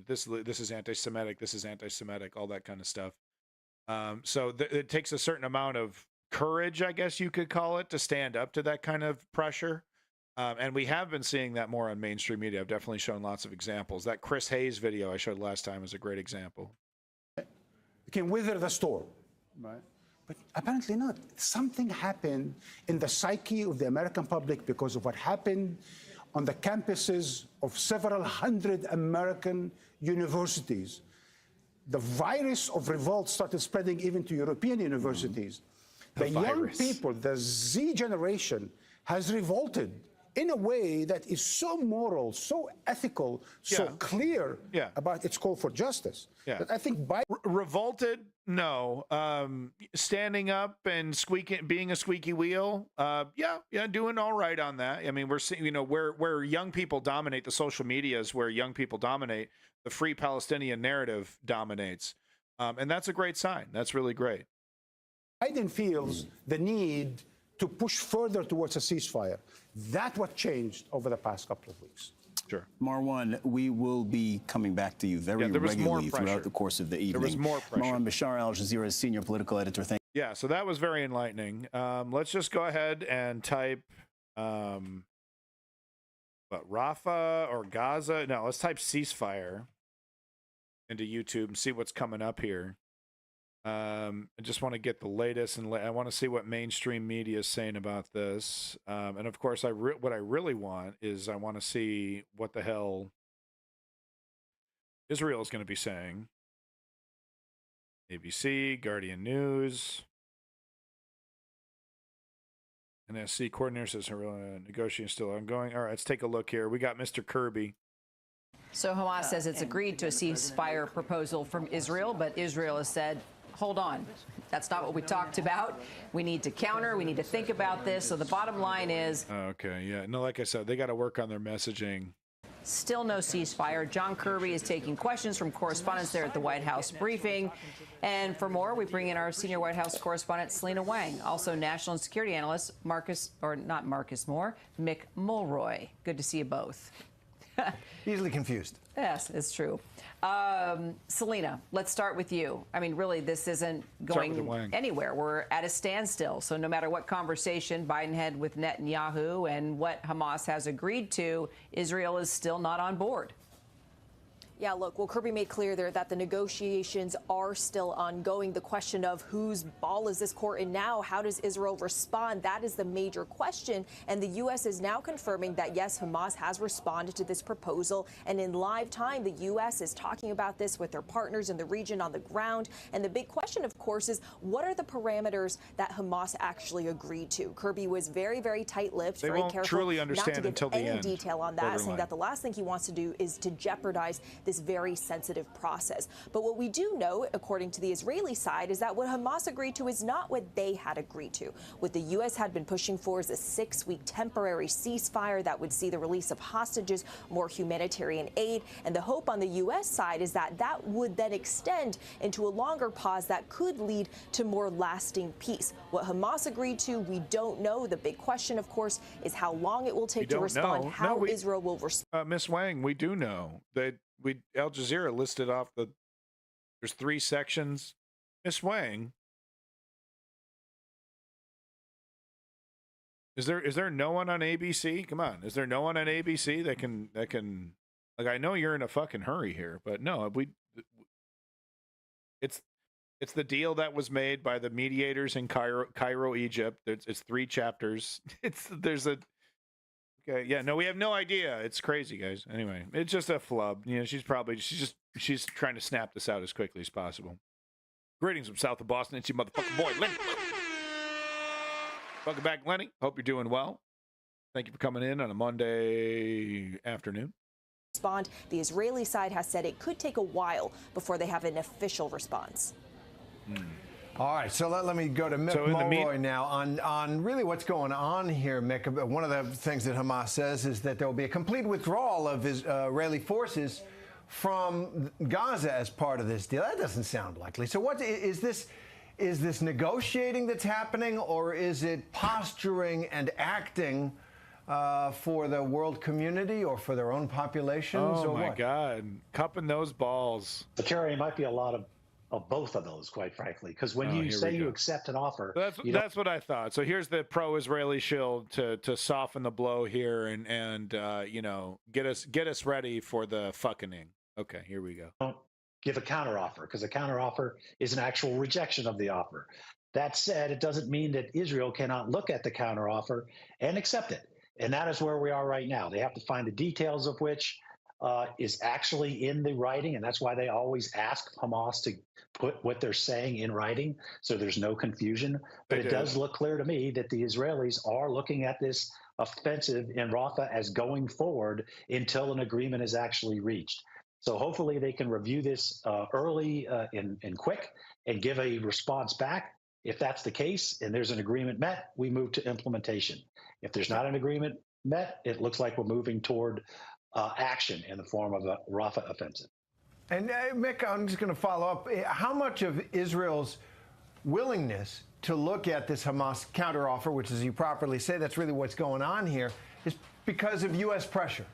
this is anti-Semitic, this is anti-Semitic, all that kind of stuff. So it takes a certain amount of courage, I guess you could call it, to stand up to that kind of pressure. And we have been seeing that more on mainstream media. I've definitely shown lots of examples. That Chris Hayes video I showed last time is a great example. You can wither the storm, right? But apparently not. Something happened in the psyche of the American public because of what happened on the campuses of several hundred American universities. The virus of revolt started spreading even to European universities. The young people, the Z generation, has revolted in a way that is so moral, so ethical, so clear about its call for justice. That I think revolted, no. Standing up and being a squeaky wheel, doing all right on that. I mean, we're seeing, where young people dominate, the social media is where young people dominate. The Free Palestinian narrative dominates, and that's a great sign. That's really great. Biden feels the need to push further towards a ceasefire. That's what changed over the past couple of weeks. Sure. Marwan, we will be coming back to you very regularly throughout the course of the evening. There was more pressure. Marwan Bashar, Al Jazeera's senior political editor. Thank you. Yeah, so that was very enlightening. Let's just go ahead and type, Rafah or Gaza? No, let's type ceasefire into YouTube and see what's coming up here. I just want to get the latest, and I want to see what mainstream media is saying about this. And of course, what I really want is I want to see what the hell Israel is going to be saying. ABC, Guardian News. NSC coordinator says negotiating still ongoing. All right, let's take a look here. We got Mr. Kirby. So Hamas says it's agreed to a ceasefire proposal from Israel, but Israel has said, hold on, that's not what we talked about. We need to counter. We need to think about this. So the bottom line is... Okay, yeah. No, like I said, they got to work on their messaging. Still no ceasefire. John Kirby is taking questions from correspondents there at the White House briefing. And for more, we bring in our senior White House correspondent, Selena Wang. Also, national security analyst, Mick Mulroy. Good to see you both. Easily confused. Yes, it's true. Selena, let's start with you. I mean, really, this isn't going anywhere. We're at a standstill. So no matter what conversation Biden had with Netanyahu and what Hamas has agreed to, Israel is still not on board. Yeah, look, well, Kirby made clear there that the negotiations are still ongoing. The question of whose ball is this court in now? How does Israel respond? That is the major question. And the U.S. is now confirming that, yes, Hamas has responded to this proposal. And in live time, the U.S. is talking about this with their partners in the region on the ground. And the big question, of course, is what are the parameters that Hamas actually agreed to? Kirby was very, very tight-lipped, very careful truly understand not to give any end. detail on that, saying that the last thing he wants to do is to jeopardize this very sensitive process. But what we do know, according to the Israeli side, is that what Hamas agreed to is not what they had agreed to. What the U.S. had been pushing for is a 6-week temporary ceasefire that would see the release of hostages, more humanitarian aid. And the hope on the U.S. side is that that would then extend into a longer pause that could lead to more lasting peace. What Hamas agreed to, we don't know. The big question, of course, is how long it will take to respond, how Israel will respond. Ms. Wang, we do know that Al Jazeera listed off there's 3 sections. Miss Wang, is there no one on ABC? Come on, is there no one on ABC that can like, I know you're in a fucking hurry here, but no, it's the deal that was made by the mediators in Cairo, Egypt. It's 3 chapters. Okay, yeah, no, we have no idea. It's crazy, guys. Anyway, it's just a flub. You know, she's trying to snap this out as quickly as possible. Greetings from south of Boston. It's your motherfucking boy, Lenny. Welcome back, Lenny. Hope you're doing well. Thank you for coming in on a Monday afternoon. Respond. The Israeli side has said it could take a while before they have an official response. All right, so let me go to Mick Mulroy now on really what's going on here, Mick. One of the things that Hamas says is that there will be a complete withdrawal of Israeli forces from Gaza as part of this deal. That doesn't sound likely. So what is this? Is this negotiating that's happening, or is it posturing and acting for the world community or for their own populations? Oh, my God. Cupping those balls. But Terry, it might be a lot of both of those, quite frankly, because when you say you accept an offer, that's what I thought. So here's the pro-Israeli shield to soften the blow here and you know, get us ready for the fucking-ing. Okay, here we go. Don't give a counteroffer, because a counteroffer is an actual rejection of the offer. That said, it doesn't mean that Israel cannot look at the counteroffer and accept it. And that is where we are right now. They have to find the details of which is actually in the writing, and that's why they always ask Hamas to put what they're saying in writing, so there's no confusion. But it does look clear to me that the Israelis are looking at this offensive in Rafah as going forward until an agreement is actually reached. So hopefully they can review this early and quick and give a response back. If that's the case and there's an agreement met, we move to implementation. If there's not an agreement met, it looks like we're moving toward action in the form of a Rafah offensive. And Mick, I'm just going to follow up. How much of Israel's willingness to look at this Hamas counteroffer, which, as you properly say, that's really what's going on here, is because of U.S. pressure?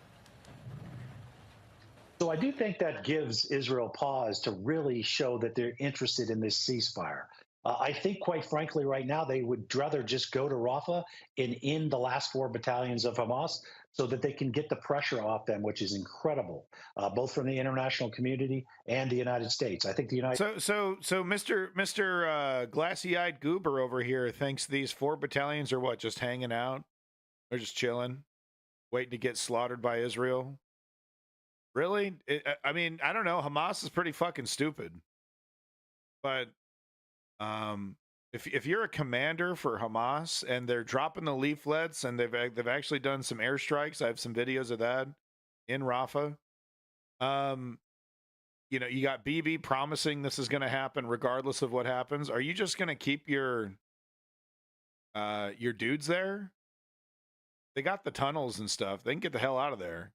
So I do think that gives Israel pause to really show that they're interested in this ceasefire. I think, quite frankly, right now they would rather just go to Rafah and end the last 4 battalions of Hamas so that they can get the pressure off them, which is incredible, both from the international community and the United States. I think the United. So Mr. Glassy-eyed Goober over here thinks these 4 battalions are what, just hanging out? They're just chilling, waiting to get slaughtered by Israel. Really? I mean, I don't know. Hamas is pretty fucking stupid, but. If you're a commander for Hamas and they're dropping the leaflets and they've actually done some airstrikes, I have some videos of that in Rafah. You know, you got Bibi promising this is going to happen regardless of what happens. Are you just going to keep your dudes there? They got the tunnels and stuff. They can get the hell out of there.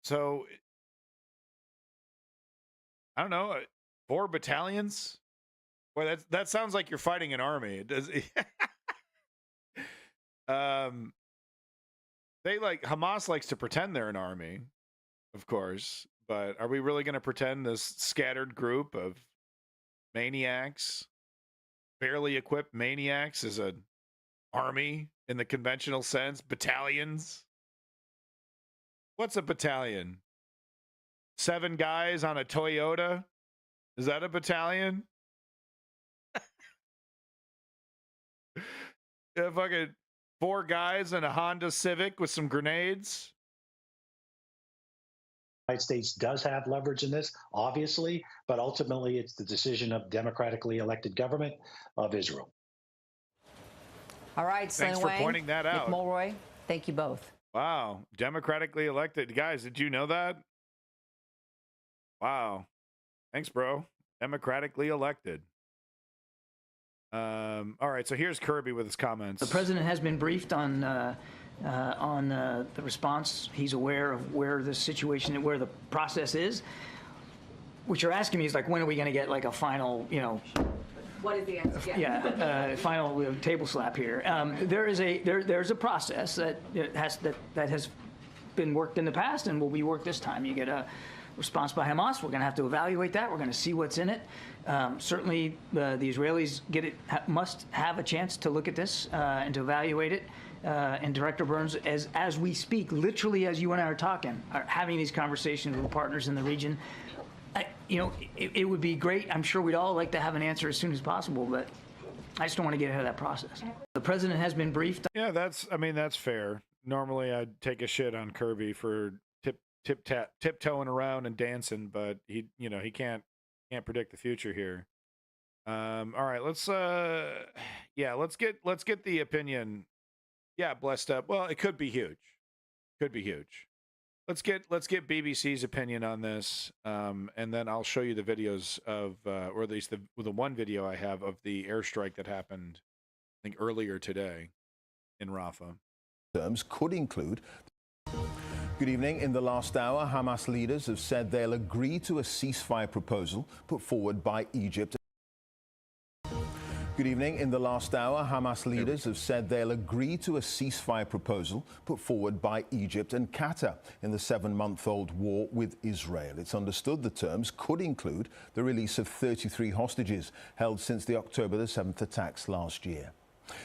So I don't know, 4 battalions. Boy, that sounds like you're fighting an army. It does. Hamas likes to pretend they're an army, of course, but are we really going to pretend this scattered group of maniacs, barely equipped maniacs, is an army in the conventional sense? Battalions? What's a battalion? 7 guys on a Toyota? Is that a battalion? Yeah, fucking 4 guys in a Honda Civic with some grenades. The United States does have leverage in this, obviously, but ultimately it's the decision of democratically elected government of Israel. All right, thanks for pointing that out. Nick Mulroy, thank you both. Wow, democratically elected. Guys, did you know that? Wow. Thanks, bro. Democratically elected. All right, so here's Kirby with his comments. The president has been briefed on the response. He's aware of where the situation, where the process is. What you're asking me is like, when are we going to get like a final, you know? What is the answer? Yeah, final table slap here. There's a process that has been worked in the past and will be worked this time. You get a response by Hamas. We're going to have to evaluate that. We're going to see what's in it. Certainly, the Israelis must have a chance to look at this and to evaluate it. And Director Burns, as we speak, literally as you and I are talking, are having these conversations with partners in the region. It would be great. I'm sure we'd all like to have an answer as soon as possible, but I just don't want to get ahead of that process. The president has been briefed. Yeah, that's fair. Normally, I'd take a shit on Kirby for tiptoeing around and dancing, but he can't predict the future here. All right, let's get the opinion. Yeah, blessed up. Well, it could be huge. Let's get BBC's opinion on this, and then I'll show you the videos of, or at least the one video I have of the airstrike that happened, I think earlier today, in Rafah. Terms could include. Good evening. In the last hour, Hamas leaders have said they'll agree to a ceasefire proposal put forward by Egypt. Good evening. In the last hour, Hamas leaders have said they'll agree to a ceasefire proposal put forward by Egypt and Qatar in the 7-month-old war with Israel. It's understood the terms could include the release of 33 hostages held since the October the 7th attacks last year.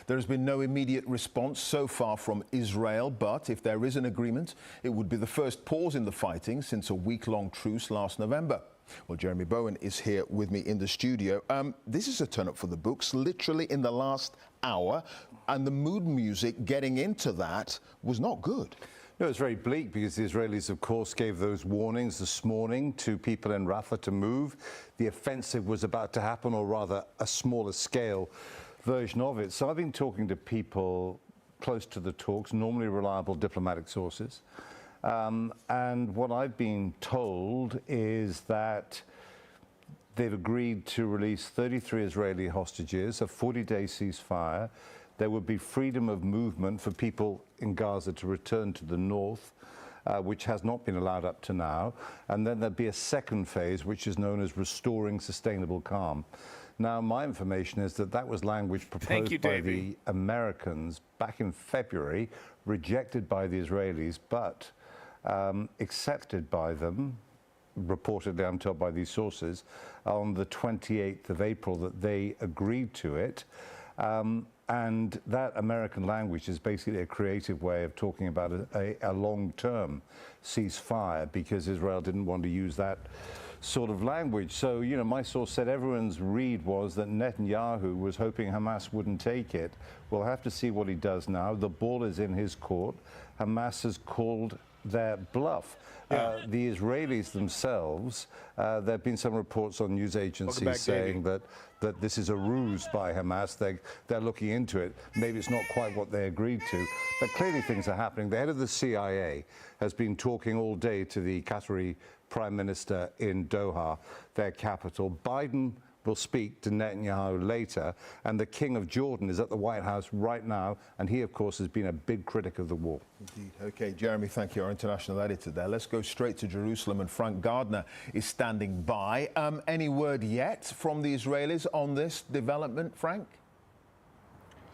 There has been no immediate response so far from Israel, but if there is an agreement, it would be the first pause in the fighting since a week-long truce last November. Well, Jeremy Bowen is here with me in the studio. This is a turn-up for the books, literally in the last hour, and the mood music getting into that was not good. No, it's very bleak because the Israelis, of course, gave those warnings this morning to people in Rafah to move. The offensive was about to happen, or rather a smaller scale version of it. So I've been talking to people close to the talks, normally reliable diplomatic sources. And what I've been told is that they've agreed to release 33 Israeli hostages, a 40-day ceasefire. There would be freedom of movement for people in Gaza to return to the north, which has not been allowed up to now. And then there'd be a second phase, which is known as restoring sustainable calm. Now, my information is that that was language proposed by the Americans back in February, rejected by the Israelis, but accepted by them, reportedly, I'm told by these sources, on the 28th of April that they agreed to it. And that American language is basically a creative way of talking about a long-term ceasefire, because Israel didn't want to use that sort of language. So, you know, my source said everyone's read was that Netanyahu was hoping Hamas wouldn't take it. We'll have to see what he does now. The ball is in his court. Hamas has called their bluff. The Israelis themselves, there have been some reports on news agencies saying that this is a ruse by Hamas. They're looking into it. Maybe it's not quite what they agreed to, but clearly things are happening. The head of the CIA has been talking all day to the Qatari Prime Minister in Doha, their capital. Biden will speak to Netanyahu later, and the King of Jordan is at the White House right now, and he, of course, has been a big critic of the war. Indeed. Okay, Jeremy, thank you, our international editor there. Let's go straight to Jerusalem, and Frank Gardner is standing by. Any word yet from the Israelis on this development, Frank?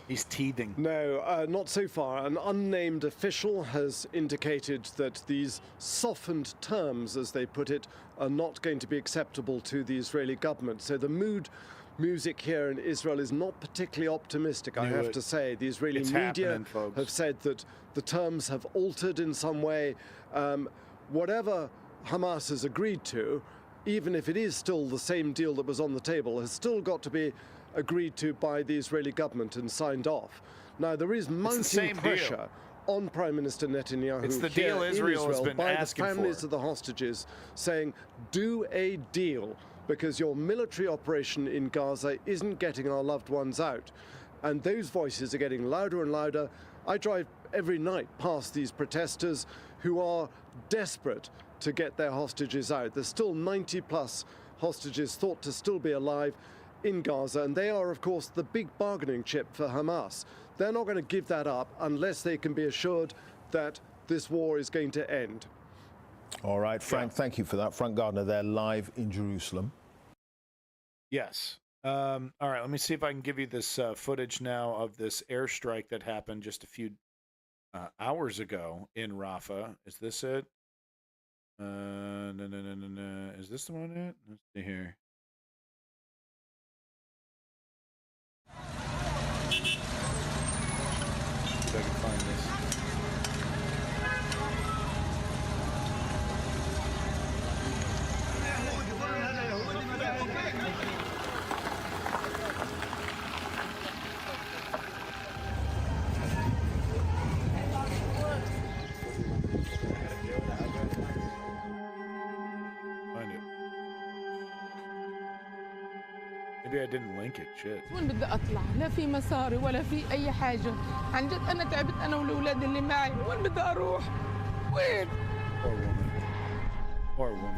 He's teething. No, not so far. An unnamed official has indicated that these softened terms, as they put it, are not going to be acceptable to the Israeli government. So the music here in Israel is not particularly optimistic, I have to say. The Israeli media have said that the terms have altered in some way. Whatever Hamas has agreed to, even if it is still the same deal that was on the table, has still got to be agreed to by the Israeli government and signed off. Now, there is mounting pressure on Prime Minister Netanyahu. It's the deal Israel has been by asking the families for. of the hostages, saying, do a deal, because your military operation in Gaza isn't getting our loved ones out. And those voices are getting louder and louder. I drive every night past these protesters who are desperate to get their hostages out. There's still 90+ hostages thought to still be alive in Gaza, and they are, of course, the big bargaining chip for Hamas. They're not going to give that up unless they can be assured that this war is going to end. All right, Frank, thank you for that. Frank Gardner there, live in Jerusalem. Yes. All right, let me see if I can give you this footage now of this airstrike that happened just a few hours ago in Rafah. Is this it? No. Is this the one it? Let's see here. If I can find this. Find it. Maybe I didn't link it. Shit. وين بدي اطلع؟ لا في مصاري ولا في اي حاجه، عن جد انا تعبت انا والاولاد اللي معي، وين بدي اروح؟ وين؟ Poor woman. Poor woman.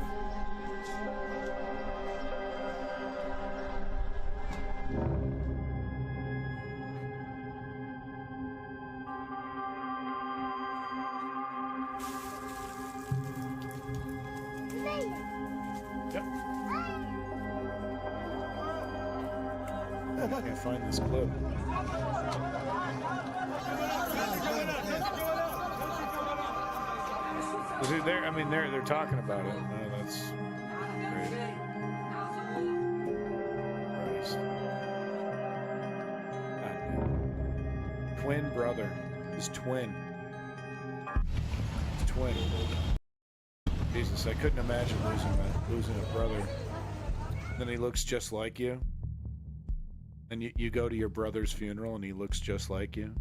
Yep. I can't find this clip. Is it there? I mean, they're talking about it. No, that's great. Christ. God damn. Twin brother. His twin. His twin. Jesus, I couldn't imagine losing a brother. Then he looks just like you. And you go to your brother's funeral and he looks just like you.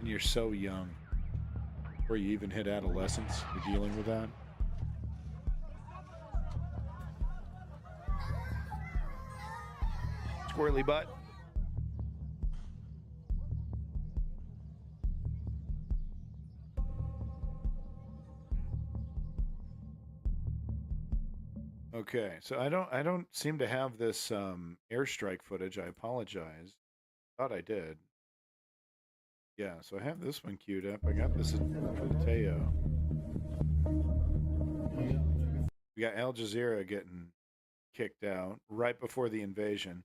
And you're so young. Before you even hit adolescence, you're dealing with that. Squirrely butt. Okay, so I don't seem to have this airstrike footage. I apologize. Thought I did. Yeah, so I have this one queued up. I got this for the Teo. We got Al Jazeera getting kicked out right before the invasion.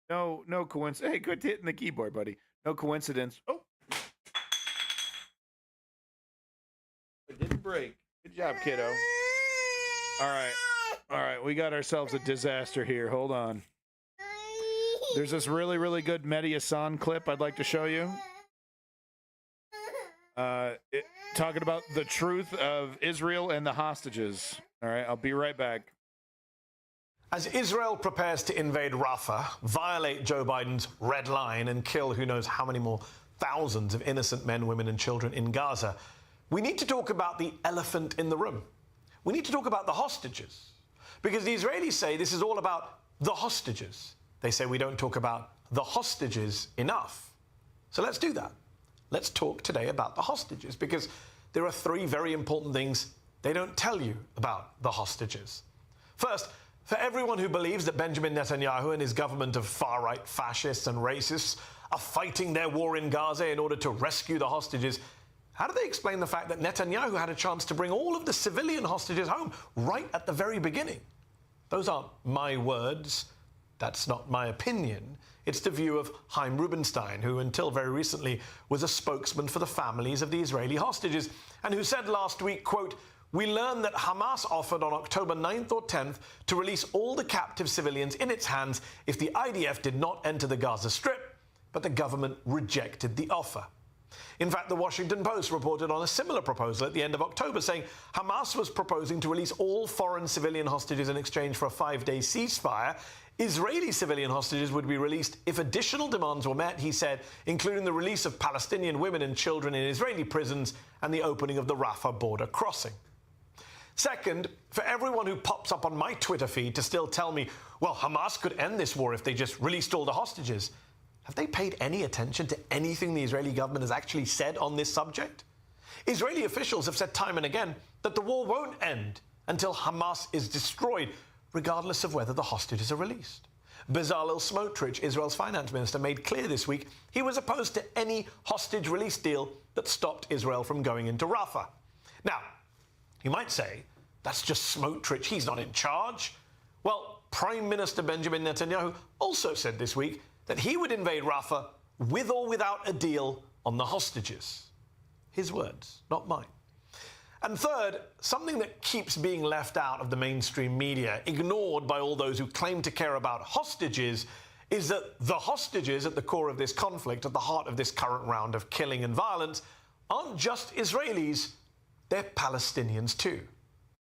No coincidence. Hey, good hitting the keyboard, buddy. No coincidence. Oh, break. Good job, kiddo. All right, we got ourselves a disaster here. Hold on. There's this really, really good Mehdi Hassan clip I'd like to show you. Talking about the truth of Israel and the hostages. All right, I'll be right back. As Israel prepares to invade Rafah, violate Joe Biden's red line, and kill who knows how many more thousands of innocent men, women, and children in Gaza, we need to talk about the elephant in the room. We need to talk about the hostages. Because the Israelis say this is all about the hostages. They say we don't talk about the hostages enough. So let's do that. Let's talk today about the hostages, because there are three very important things they don't tell you about the hostages. First, for everyone who believes that Benjamin Netanyahu and his government of far-right fascists and racists are fighting their war in Gaza in order to rescue the hostages, how do they explain the fact that Netanyahu had a chance to bring all of the civilian hostages home right at the very beginning? Those aren't my words. That's not my opinion. It's the view of Chaim Rubenstein, who until very recently was a spokesman for the families of the Israeli hostages, and who said last week, quote, "We learned that Hamas offered on October 9th or 10th to release all the captive civilians in its hands if the IDF did not enter the Gaza Strip, but the government rejected the offer." In fact, the Washington Post reported on a similar proposal at the end of October, saying Hamas was proposing to release all foreign civilian hostages in exchange for a 5-day ceasefire. Israeli civilian hostages would be released if additional demands were met, he said, including the release of Palestinian women and children in Israeli prisons and the opening of the Rafah border crossing. Second, for everyone who pops up on my Twitter feed to still tell me, well, Hamas could end this war if they just released all the hostages, have they paid any attention to anything the Israeli government has actually said on this subject? Israeli officials have said time and again that the war won't end until Hamas is destroyed, regardless of whether the hostages are released. Bezalel Smotrich, Israel's finance minister, made clear this week he was opposed to any hostage release deal that stopped Israel from going into Rafah. Now, you might say, that's just Smotrich, he's not in charge. Well, Prime Minister Benjamin Netanyahu also said this week that he would invade Rafah with or without a deal on the hostages. His words, not mine. And third, something that keeps being left out of the mainstream media, ignored by all those who claim to care about hostages, is that the hostages at the core of this conflict, at the heart of this current round of killing and violence, aren't just Israelis, they're Palestinians too.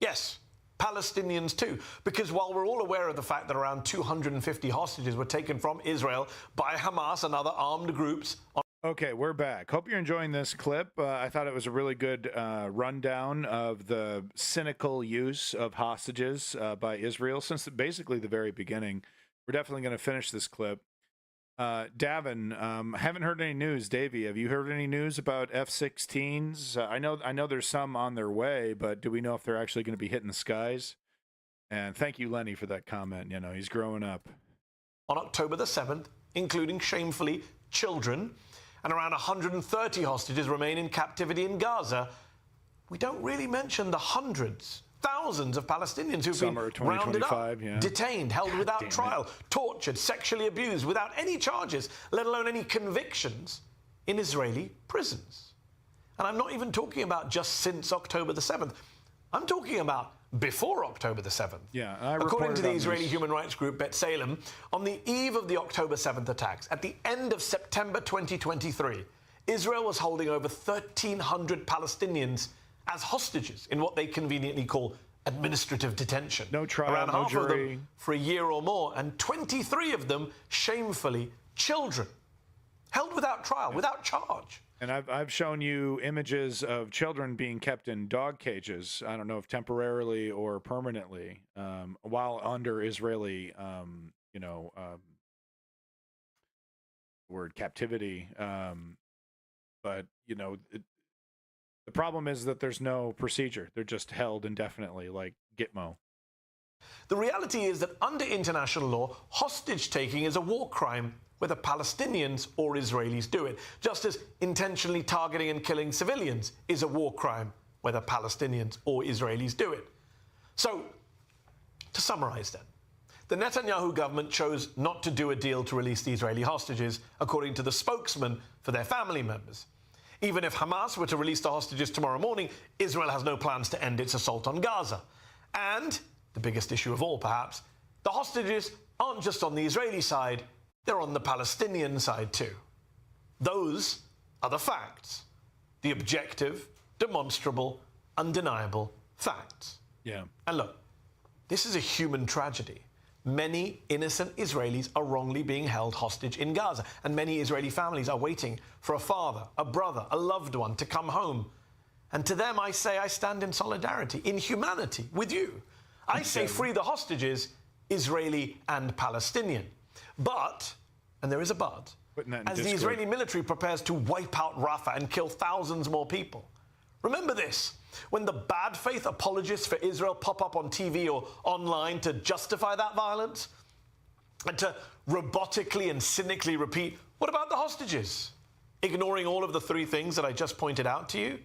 Yes, Palestinians too, because while we're all aware of the fact that around 250 hostages were taken from Israel by Hamas and other armed groups. Okay, we're back. Hope you're enjoying this clip. I thought it was a really good rundown of the cynical use of hostages by Israel since basically the very beginning. We're definitely going to finish this clip. Davin, haven't heard any news. Davey, have you heard any news about F-16s? I know there's some on their way, but do we know if they're actually going to be hitting the skies? And thank you, Lenny, for that comment. You know, he's growing up. On October the 7th, including shamefully children, and around 130 hostages remain in captivity in Gaza. We don't really mention the hundreds, thousands of Palestinians who've been rounded up, detained, held without trial, tortured, sexually abused, without any charges, let alone any convictions, in Israeli prisons. And I'm not even talking about just since October the 7th. I'm talking about before October the 7th. Yeah, according to the Israeli human rights group B'Tselem, on the eve of the October 7th attacks, at the end of September 2023, Israel was holding over 1,300 Palestinians as hostages in what they conveniently call administrative detention. No trial, around no half jury. of them for a year or more, and 23 of them, shamefully, children, held without trial, without charge. And I've shown you images of children being kept in dog cages. I don't know if temporarily or permanently, while under Israeli, word captivity. But you know, the problem is that there's no procedure. They're just held indefinitely, like Gitmo. The reality is that under international law, hostage-taking is a war crime, whether Palestinians or Israelis do it, just as intentionally targeting and killing civilians is a war crime, whether Palestinians or Israelis do it. So, to summarize then, the Netanyahu government chose not to do a deal to release the Israeli hostages, according to the spokesman for their family members. Even if Hamas were to release the hostages tomorrow morning, Israel has no plans to end its assault on Gaza. And, the biggest issue of all perhaps, the hostages aren't just on the Israeli side, they're on the Palestinian side too. Those are the facts. The objective, demonstrable, undeniable facts. Yeah. And look, this is a human tragedy. Many innocent Israelis are wrongly being held hostage in Gaza, and many Israeli families are waiting for a father, a brother, a loved one to come home. And to them, I say I stand in solidarity, in humanity, with you. I say free the hostages, Israeli and Palestinian. But, and there is a but, as the Israeli military prepares to wipe out Rafah and kill thousands more people. Remember this, when the bad faith apologists for Israel pop up on TV or online to justify that violence, and to robotically and cynically repeat, what about the hostages? Ignoring all of the three things that I just pointed out to you,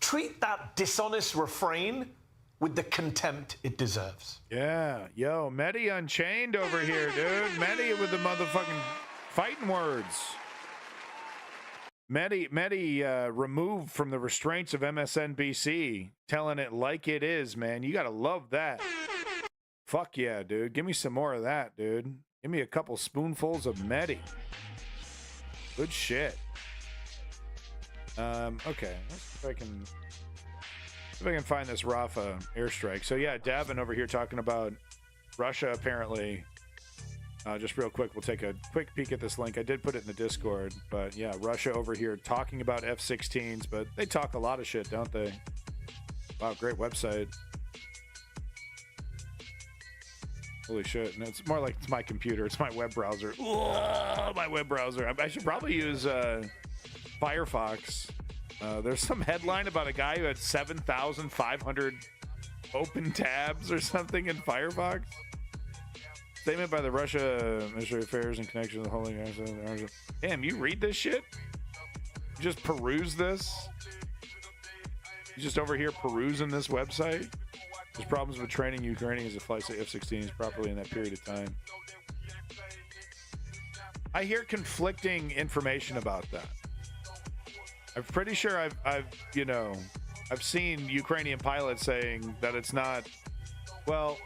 treat that dishonest refrain with the contempt it deserves. Yeah, yo, Mehdi Unchained over here, dude. Mehdi with the motherfucking fighting words. Mehdi removed from the restraints of MSNBC, telling it like it is, man. You gotta love that. Fuck yeah, dude. Give me some more of that, dude. Give me a couple spoonfuls of Mehdi. Good shit. Okay, let's see if I can find this Rafah airstrike. So yeah, Davin over here talking about Russia apparently. Just real quick, we'll take a quick peek at this link. I did put it in the Discord, but yeah, Russia over here talking about F-16s, but they talk a lot of shit, don't they? Wow, great website. Holy shit. And it's more like it's my computer. It's my web browser. Whoa, my web browser. I should probably use Firefox. There's some headline about a guy who had 7,500 open tabs or something in Firefox. Statement by the Russia Ministry of Affairs in connection with the Holy Land. Damn, you read this shit? You just peruse this? You just over here perusing this website? There's problems with training Ukrainians to fly F-16s properly in that period of time. I hear conflicting information about that. I'm pretty sure I've seen Ukrainian pilots saying that it's not, well,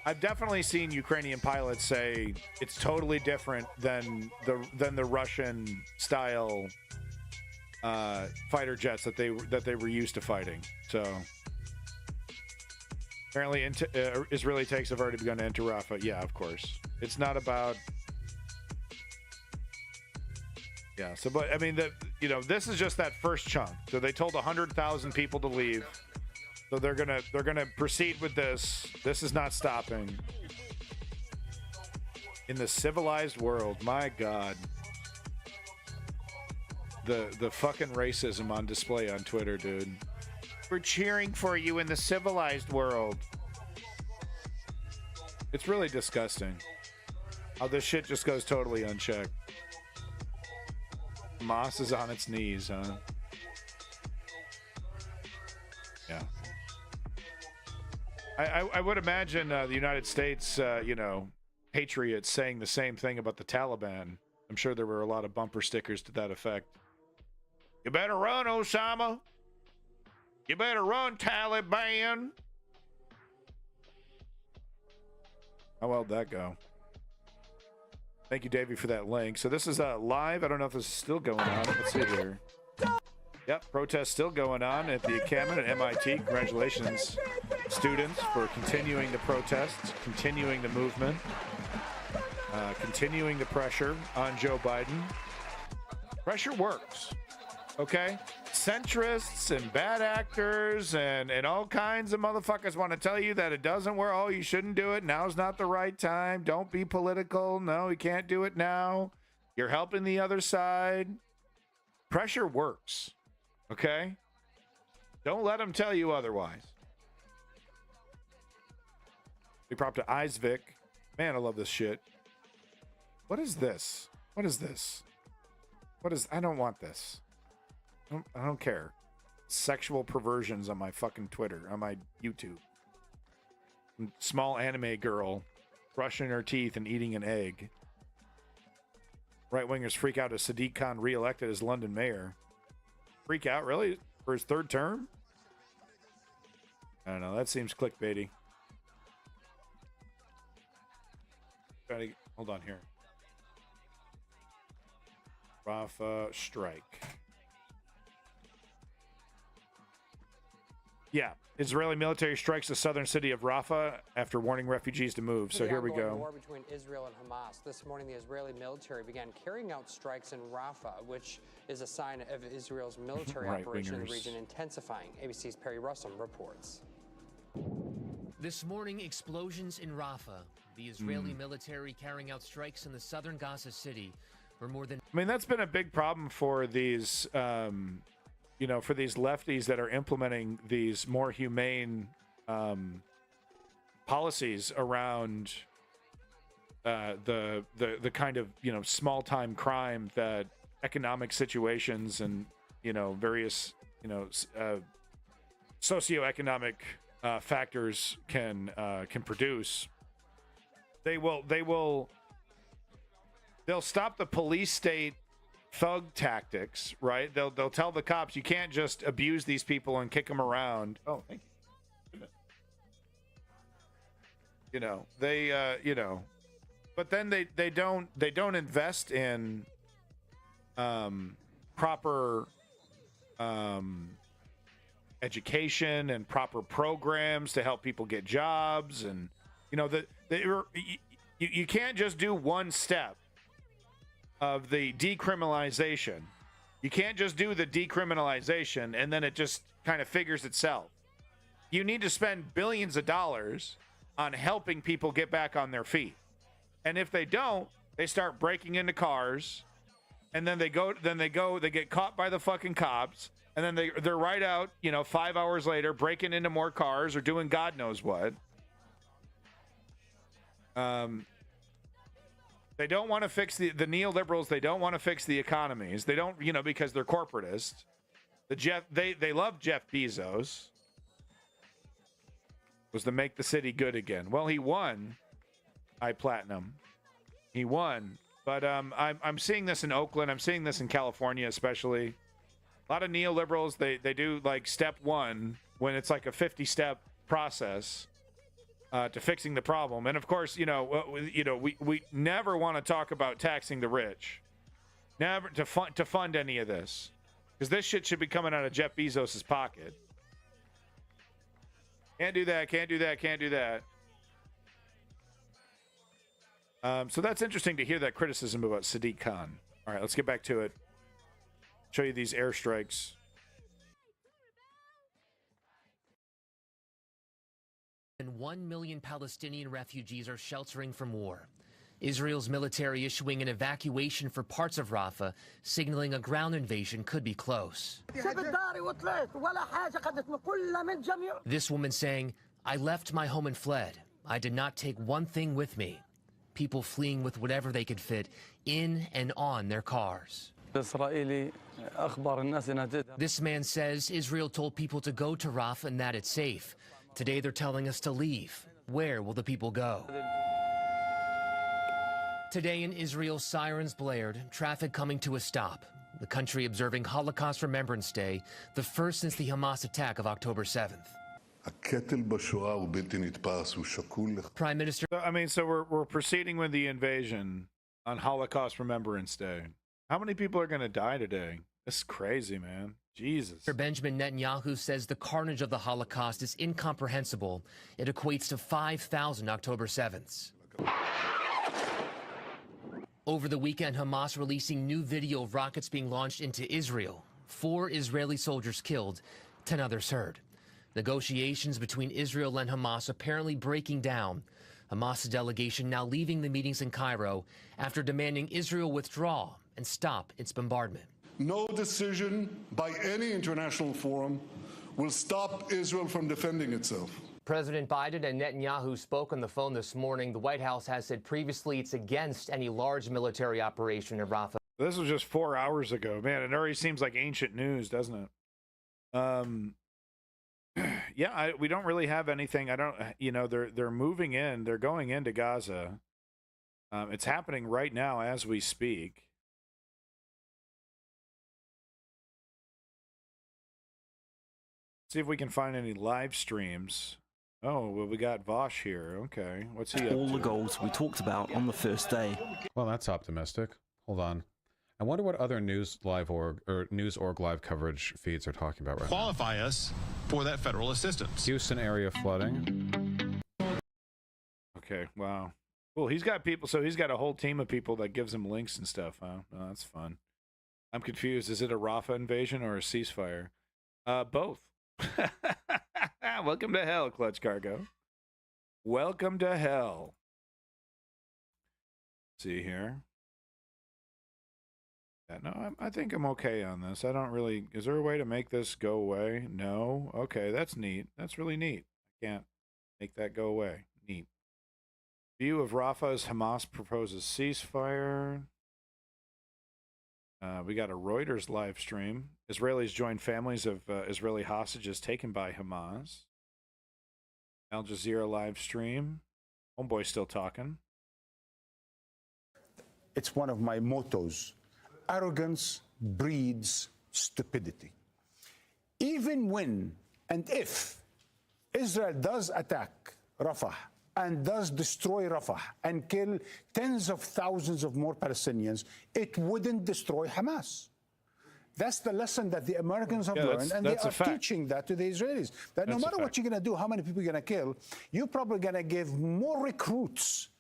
I've definitely seen Ukrainian pilots say it's totally different than the Russian style fighter jets that they were used to fighting. So apparently Israeli tanks have already begun to enter Rafah. Yeah, of course. It's not about. Yeah. So, but I mean this is just that first chunk. So they told 100,000 people to leave. So they're gonna proceed with this. This is not stopping. In the civilized world, my God. The fucking racism on display on Twitter, dude. We're cheering for you in the civilized world. It's really disgusting how this shit just goes totally unchecked. Hamas is on its knees, huh? Yeah. I would imagine the United States, patriots saying the same thing about the Taliban. I'm sure there were a lot of bumper stickers to that effect. You better run, Osama. You better run, Taliban. How well did that go? Thank you, Davey, for that link. So this is live. I don't know if this is still going on. Let's see here. Yep, protests still going on at the Kamen at MIT. Congratulations, students, for continuing the protests, continuing the movement, continuing the pressure on Joe Biden. Pressure works, okay? Centrists and bad actors and all kinds of motherfuckers want to tell you that it doesn't work. Oh, you shouldn't do it. Now's not the right time. Don't be political. No, you can't do it now. You're helping the other side. Pressure works. Okay? Don't let them tell you otherwise. Big prop to Isvik. Man, I love this shit. What is this? What is this? I don't want this. I don't care. Sexual perversions on my fucking Twitter, on my YouTube. Small anime girl brushing her teeth and eating an egg. Right-wingers freak out as Sadiq Khan re-elected as London mayor. freak out, really? For his third term? I don't know. That seems clickbaity. Hold on here. Rafah strike. Yeah. Israeli military strikes the southern city of Rafah after warning refugees to move. So here we go. War between Israel and Hamas. This morning, the Israeli military began carrying out strikes in Rafah, which is a sign of Israel's military operation in the region intensifying. ABC's Perry Russell reports. This morning, explosions in Rafah. The Israeli military carrying out strikes in the southern Gaza city, where more than... I mean, that's been a big problem for these, you know, for these lefties that are implementing these more humane policies around the kind of, you know, small-time crime that economic situations and, you know, various, you know, socioeconomic factors can produce. They'll stop the police state thug tactics, right? They'll tell the cops you can't just abuse these people and kick them around. Oh, thank you. You know, you know, but then they don't invest in proper education and proper programs to help people get jobs. And you know, you can't just do one step of the decriminalization. You can't just do the decriminalization and then it just kind of figures itself. You need to spend billions of dollars on helping people get back on their feet. And if they don't, they start breaking into cars, and then they get caught by the fucking cops, and then they're right out, you know, 5 hours later breaking into more cars or doing God knows what. They don't want to fix the neoliberals. They don't want to fix the economies. They don't, you know, because they're corporatists. They love Jeff Bezos. Was to make the city good again. Well, he won. Platinum. He won. But I'm seeing this in Oakland. I'm seeing this in California, especially. A lot of neoliberals. They do like step one when it's like a 50-step process. To fixing the problem. And of course, you know, we never want to talk about taxing the rich, never to fund any of this, because this shit should be coming out of Jeff Bezos's pocket. Can't do that. Can't do that. Can't do that. So that's interesting to hear that criticism about Sadiq Khan. All right, let's get back to it. Show you these airstrikes. And 1 million Palestinian refugees are sheltering from war. Israel's military issuing an evacuation for parts of Rafah, signaling a ground invasion could be close. This woman saying, "I left my home and fled. I did not take one thing with me." People fleeing with whatever they could fit in and on their cars. This man says Israel told people to go to Rafah and that it's safe. Today they're telling us to leave. Where will the people go? Today in Israel, sirens blared, traffic coming to a stop. The country observing Holocaust Remembrance Day, the first since the Hamas attack of October 7th. Prime Minister... I mean, so we're proceeding with the invasion on Holocaust Remembrance Day. How many people are going to die today? This is crazy, man. Jesus. Benjamin Netanyahu says the carnage of the Holocaust is incomprehensible. It equates to 5,000 October 7ths. Over the weekend, Hamas releasing new video of rockets being launched into Israel. 4 Israeli soldiers killed, 10 others hurt. Negotiations between Israel and Hamas apparently breaking down. Hamas' delegation now leaving the meetings in Cairo after demanding Israel withdraw and stop its bombardment. No decision by any international forum will stop Israel from defending itself. President Biden and Netanyahu spoke on the phone this morning. The White House has said previously it's against any large military operation in Rafah. This was just 4 hours ago. Man, it already seems like ancient news, doesn't it? Yeah, we don't really have anything. I don't, you know, they're moving in. They're going into Gaza. It's happening right now as we speak. See if we can find any live streams. Oh, well, we got Vosh here. Okay, what's he up all to? the goals we talked about on the first day. Well, that's optimistic. Hold on. I wonder what other News Org live coverage feeds are talking about right now. Qualify us for that federal assistance. Houston area flooding. Okay, wow. Cool. He's got people, so he's got a whole team of people that gives him links and stuff, huh? Oh, that's fun. I'm confused. Is it a Rafah invasion or a ceasefire? Both. Welcome to hell, Clutch Cargo. Welcome to hell. See here. Yeah, no, I think I'm okay on this. I don't really... Is there a way to make this go away? No? Okay, that's neat. That's really neat. I can't make that go away. Neat. View of Rafah as Hamas proposes ceasefire. We got a Reuters live stream. Israelis join families of Israeli hostages taken by Hamas. Al Jazeera live stream. Homeboy still talking. It's one of my mottos. Arrogance breeds stupidity. Even when and if Israel does attack Rafah and does destroy Rafah and kill tens of thousands of more Palestinians, it wouldn't destroy Hamas. That's the lesson that the Americans have learned, and they are teaching that to the Israelis. That no matter what you're going to do, how many people you're going to kill, you're probably going to give more recruits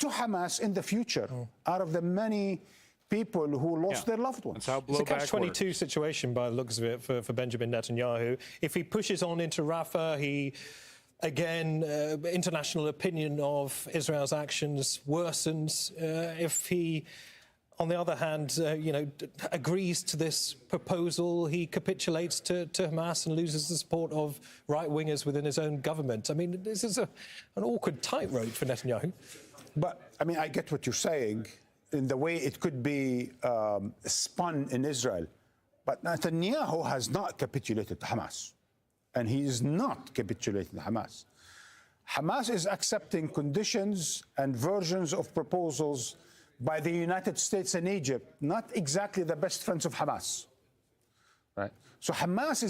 to Hamas in the future out of the many people who lost their loved ones. It's a catch-22 situation by the looks of it for Benjamin Netanyahu. If he pushes on into Rafah, he... Again, international opinion of Israel's actions worsens. If he, on the other hand, agrees to this proposal, he capitulates to Hamas and loses the support of right-wingers within his own government. I mean, this is an awkward tightrope for Netanyahu. But, I mean, I get what you're saying in the way it could be spun in Israel. But Netanyahu has not capitulated to Hamas. And he is not capitulating to Hamas. Hamas is accepting conditions and versions of proposals by the United States and Egypt, not exactly the best friends of Hamas. Right? So Hamas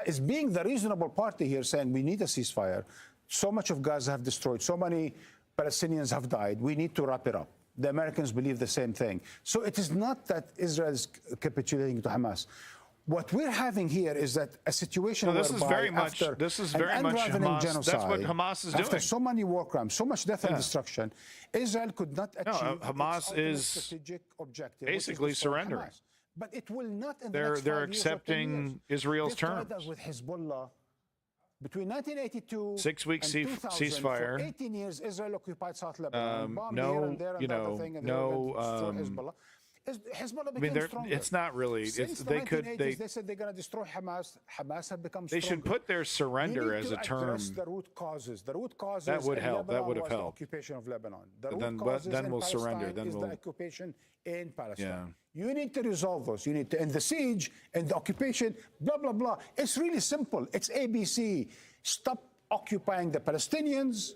is being the reasonable party here, saying we need a ceasefire. So much of Gaza have destroyed, so many Palestinians have died, we need to wrap it up. The Americans believe the same thing. So it is not that Israel is capitulating to Hamas. What we're having here is that a situation this whereby is very much Hamas. Genocide, that's what Hamas is doing. After so many war crimes, so much death and destruction, Israel could not achieve Hamas its strategic objective, basically surrendering. But it will not. In they're the next accepting Israel's terms. With Hezbollah. Between 1982 6-week and 2000, ceasefire. For 18 years, Israel occupied South Lebanon, bombed here and there and other thing, and Hezbollah. Hezbollah became stronger. It's not really. Since the 1980s, they said they're going to destroy Hamas. Hamas have become stronger. They should put their surrender as a term. The root causes. The root causes. That would help. That would have helped. The occupation of Lebanon. The but root causes then we'll Palestine surrender. Then is we'll. The occupation in Palestine. Yeah. You need to resolve those. You need to end the siege and the occupation. Blah blah blah. It's really simple. It's ABC. Stop occupying the Palestinians.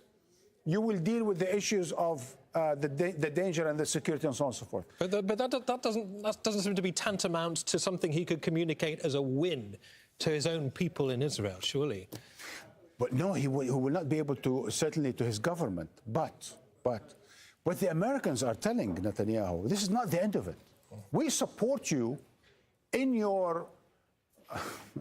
You will deal with the issues of the danger and the security and so on and so forth. But that doesn't seem to be tantamount to something he could communicate as a win to his own people in Israel, surely. But no, he will not be able to, certainly to his government. But what the Americans are telling Netanyahu, this is not the end of it. We support you in your,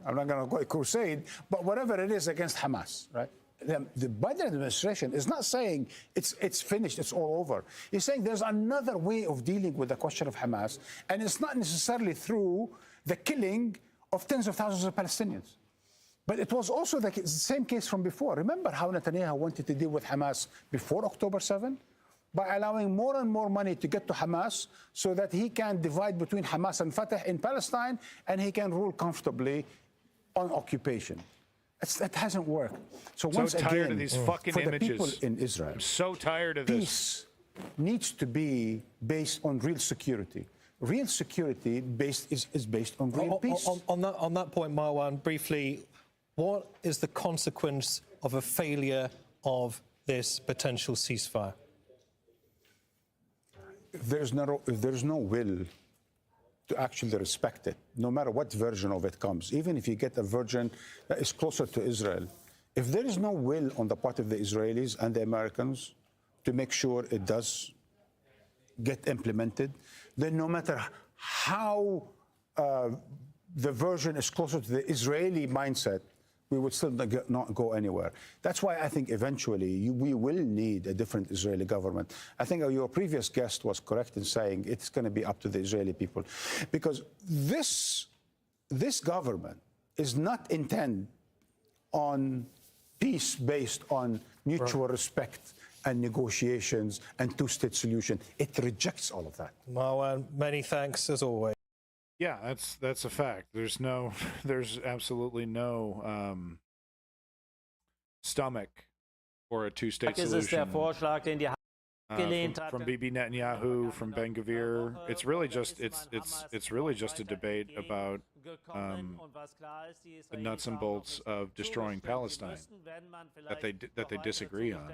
I'm not going to call it crusade, but whatever it is against Hamas, right? The Biden administration is not saying it's finished, it's all over. It's saying there's another way of dealing with the question of Hamas, and it's not necessarily through the killing of tens of thousands of Palestinians. But it was also the same case from before. Remember how Netanyahu wanted to deal with Hamas before October 7? By allowing more and more money to get to Hamas so that he can divide between Hamas and Fatah in Palestine, and he can rule comfortably on occupation. That hasn't worked. So once tired again, of these fucking for images. the people in Israel, I'm so tired of peace needs to be based on real security. Real security is based on real peace. On that point, Marwan, briefly, what is the consequence of a failure of this potential ceasefire? If there's no will to actually respect it, no matter what version of it comes. Even if you get a version that is closer to Israel, if there is no will on the part of the Israelis and the Americans to make sure it does get implemented, then no matter how the version is closer to the Israeli mindset, we would still not go anywhere. That's why I think eventually we will need a different Israeli government. I think your previous guest was correct in saying it's going to be up to the Israeli people, because this government is not intent on peace based on mutual respect and negotiations and two-state solution. It rejects all of that. Marwan, many thanks as always. Yeah, that's a fact. There's absolutely no stomach for a two-state solution. From Bibi Netanyahu, from Ben Gvir, it's really just a debate about the nuts and bolts of destroying Palestine that they disagree on.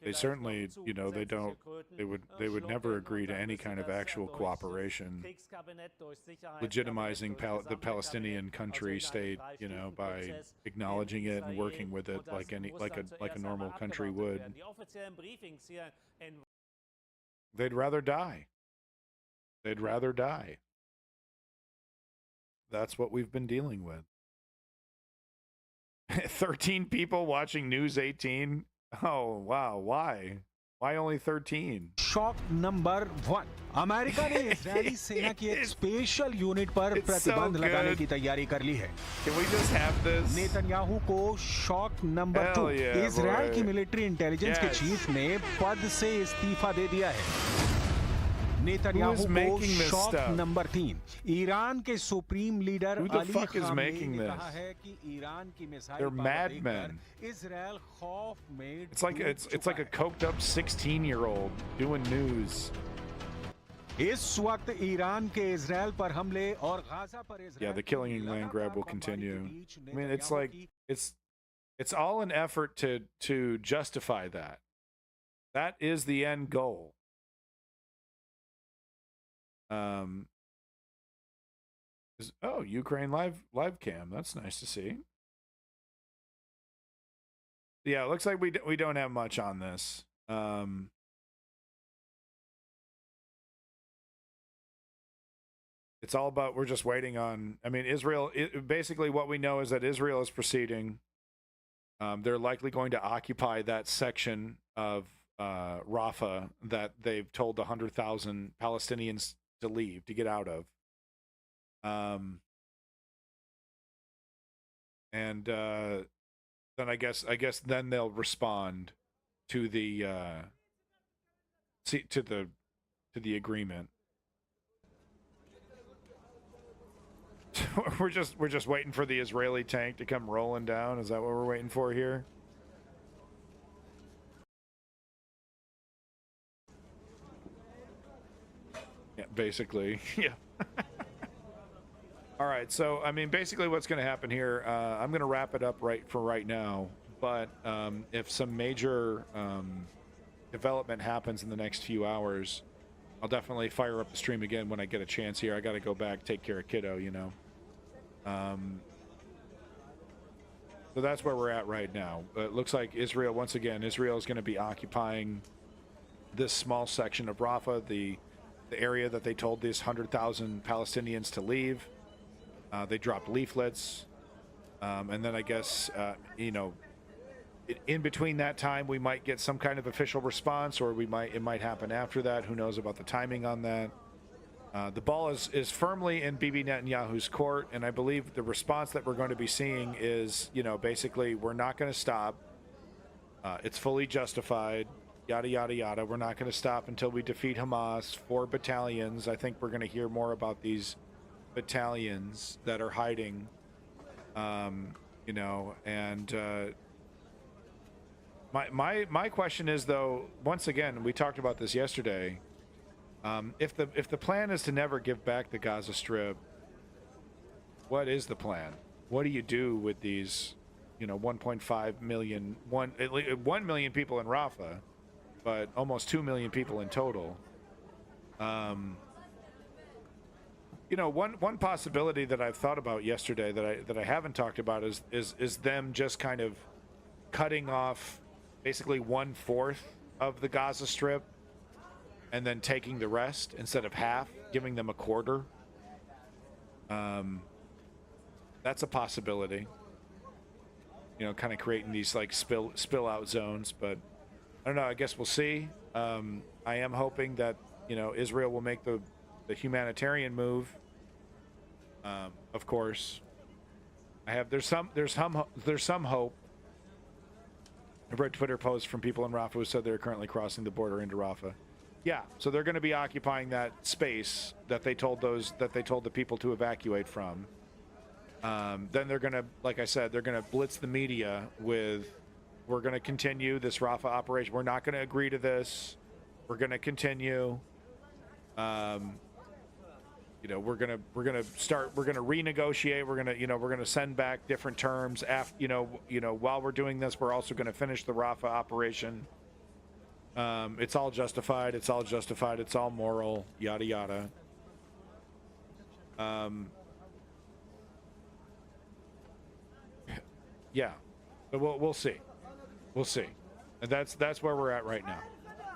They certainly, they would never agree to any kind of actual cooperation, legitimizing the Palestinian country state, by acknowledging it and working with it like a normal country would. They'd rather die. They'd rather die. That's what we've been dealing with. 13 people watching News 18. Oh, wow. Why? Why only 13? Shock number 1. America ने Israeli सेना की एक special unit पर प्रतिबंध लगाने की तैयारी कर ली है। Can we just have this? Netanyahu को शॉक नंबर 2। इजरायल की मिलिट्री इंटेलिजेंस के चीफ ने पद से इस्तीफा दे दिया है। नेतन्याहू को शॉक नंबर 3। ईरान के सुप्रीम लीडर अली खामेनी ने कहा है कि ईरान की मिसाइल पर इजरायल खौफ में It's like a coked up 16-year-old doing news. इस वक्त ईरान के इजरायल पर हमले और गाजा पर Yeah, the killing and land grab will continue. I mean, it's like it's all an effort to justify that. That is the end goal. Ukraine live cam. That's nice to see. Yeah, it looks like we don't have much on this. It's all about, we're just waiting on, I mean, Israel, basically what we know is that Israel is proceeding. They're likely going to occupy that section of Rafah that they've told 100,000 Palestinians to leave, to get out of. Then I guess then they'll respond to the agreement. we're just waiting for the Israeli tank to come rolling down. Is that what we're waiting for here? Yeah, basically. Yeah. All right. So, I mean, basically what's going to happen here, I'm going to wrap it up right now. But if some major development happens in the next few hours, I'll definitely fire up the stream again when I get a chance here. I got to go back, take care of kiddo, So that's where we're at right now. It looks like Israel, once again, Israel is going to be occupying this small section of Rafah, the area that they told these 100,000 Palestinians to leave. They dropped leaflets. And then I guess, in between that time, we might get some kind of official response, or it might happen after that. Who knows about the timing on that? The ball is firmly in Bibi Netanyahu's court, and I believe the response that we're going to be seeing is, basically, we're not going to stop. It's fully justified, yada, yada, yada. We're not going to stop until we defeat Hamas. 4 battalions. I think we're going to hear more about these battalions that are hiding, My question is, though, once again, we talked about this yesterday. If the plan is to never give back the Gaza Strip, what is the plan? What do you do with these, 1.5 million, 1 million people in Rafah, but almost 2 million people in total? You know, one possibility that I've thought about yesterday that I haven't talked about is them just kind of cutting off basically 1/4 of the Gaza Strip and then taking the rest instead of half, giving them 1/4. That's a possibility. You know, kind of creating these like spill out zones, but I don't know. I guess we'll see. I am hoping that, you know, Israel will make the humanitarian move. Of course, there's some hope. I read Twitter posts from people in Rafah who said they're currently crossing the border into Rafah. Yeah, so they're going to be occupying that space that they told the people to evacuate from. Then they're going to, like I said, they're going to blitz the media with, we're going to continue this Rafah operation. We're not going to agree to this. We're going to continue. You know, we're gonna renegotiate. We're gonna send back different terms. While we're doing this, we're also gonna finish the Rafah operation. It's all justified. It's all justified. It's all moral. Yada yada. Yeah, but we'll see. We'll see. And that's where we're at right now.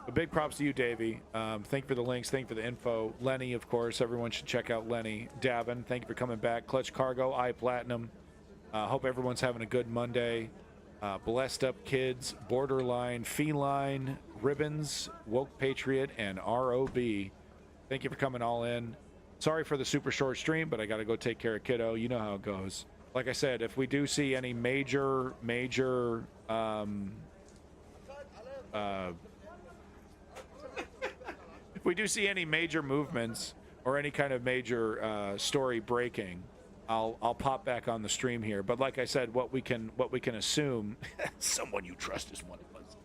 But big props to you, Davey. Thank you for the links. Thank you for the info. Lenny, of course. Everyone should check out Lenny. Davin, thank you for coming back. Clutch Cargo, iPlatinum. Hope everyone's having a good Monday. Blessed Up Kids, Borderline, Feline, Ribbons, Woke Patriot, and ROB. Thank you for coming all in. Sorry for the super short stream, but I got to go take care of kiddo. You know how it goes. Like I said, if we do see any major if we do see any major movements or any kind of major story breaking, I'll pop back on the stream here. But like I said, what we can assume, someone you trust is one of us.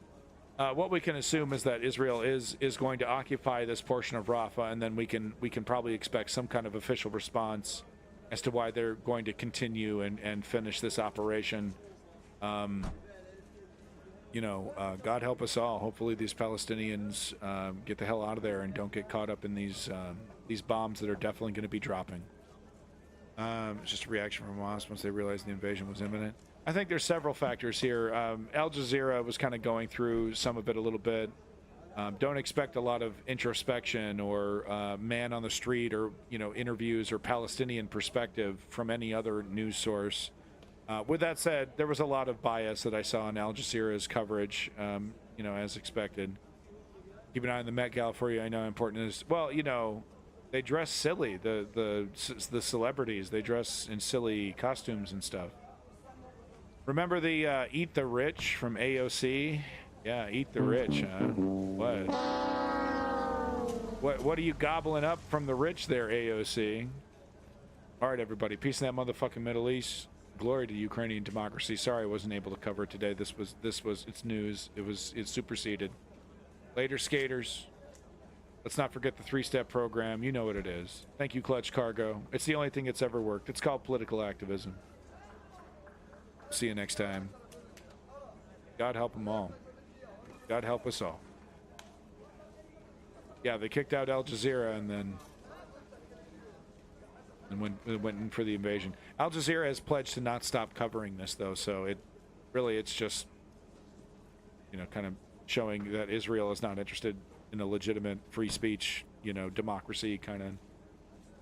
What we can assume is that Israel is going to occupy this portion of Rafah, and then we can probably expect some kind of official response as to why they're going to continue and finish this operation. God help us all. Hopefully these Palestinians get the hell out of there and don't get caught up in these bombs that are definitely going to be dropping. It's just a reaction from Hamas once they realized the invasion was imminent. I think there's several factors here. Al Jazeera was kind of going through some of it a little bit. Don't expect a lot of introspection or man on the street or interviews or Palestinian perspective from any other news source. With that said, there was a lot of bias that I saw in Al Jazeera's coverage, as expected. Keep an eye on the Met Gala for you. I know how important it is. Well, they dress silly. The celebrities, they dress in silly costumes and stuff. Remember the Eat the Rich from AOC? Yeah, Eat the Rich, huh? What are you gobbling up from the rich there, AOC? All right, everybody. Peace in that motherfucking Middle East. Glory to Ukrainian democracy. Sorry I wasn't able to cover it today. This was it's news. It's superseded. Later, skaters. Let's not forget the 3-step program. You know what it is. Thank you, Clutch Cargo. It's the only thing that's ever worked. It's called political activism. See you next time. God help them all. God help us all. Yeah, they kicked out Al Jazeera and then went in for the invasion. Al Jazeera has pledged to not stop covering this, though, so it's just, kind of showing that Israel is not interested in a legitimate free speech, democracy kind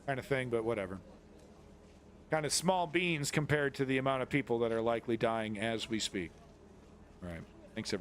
of thing, but whatever. Kind of small beans compared to the amount of people that are likely dying as we speak. All right. Thanks, everyone.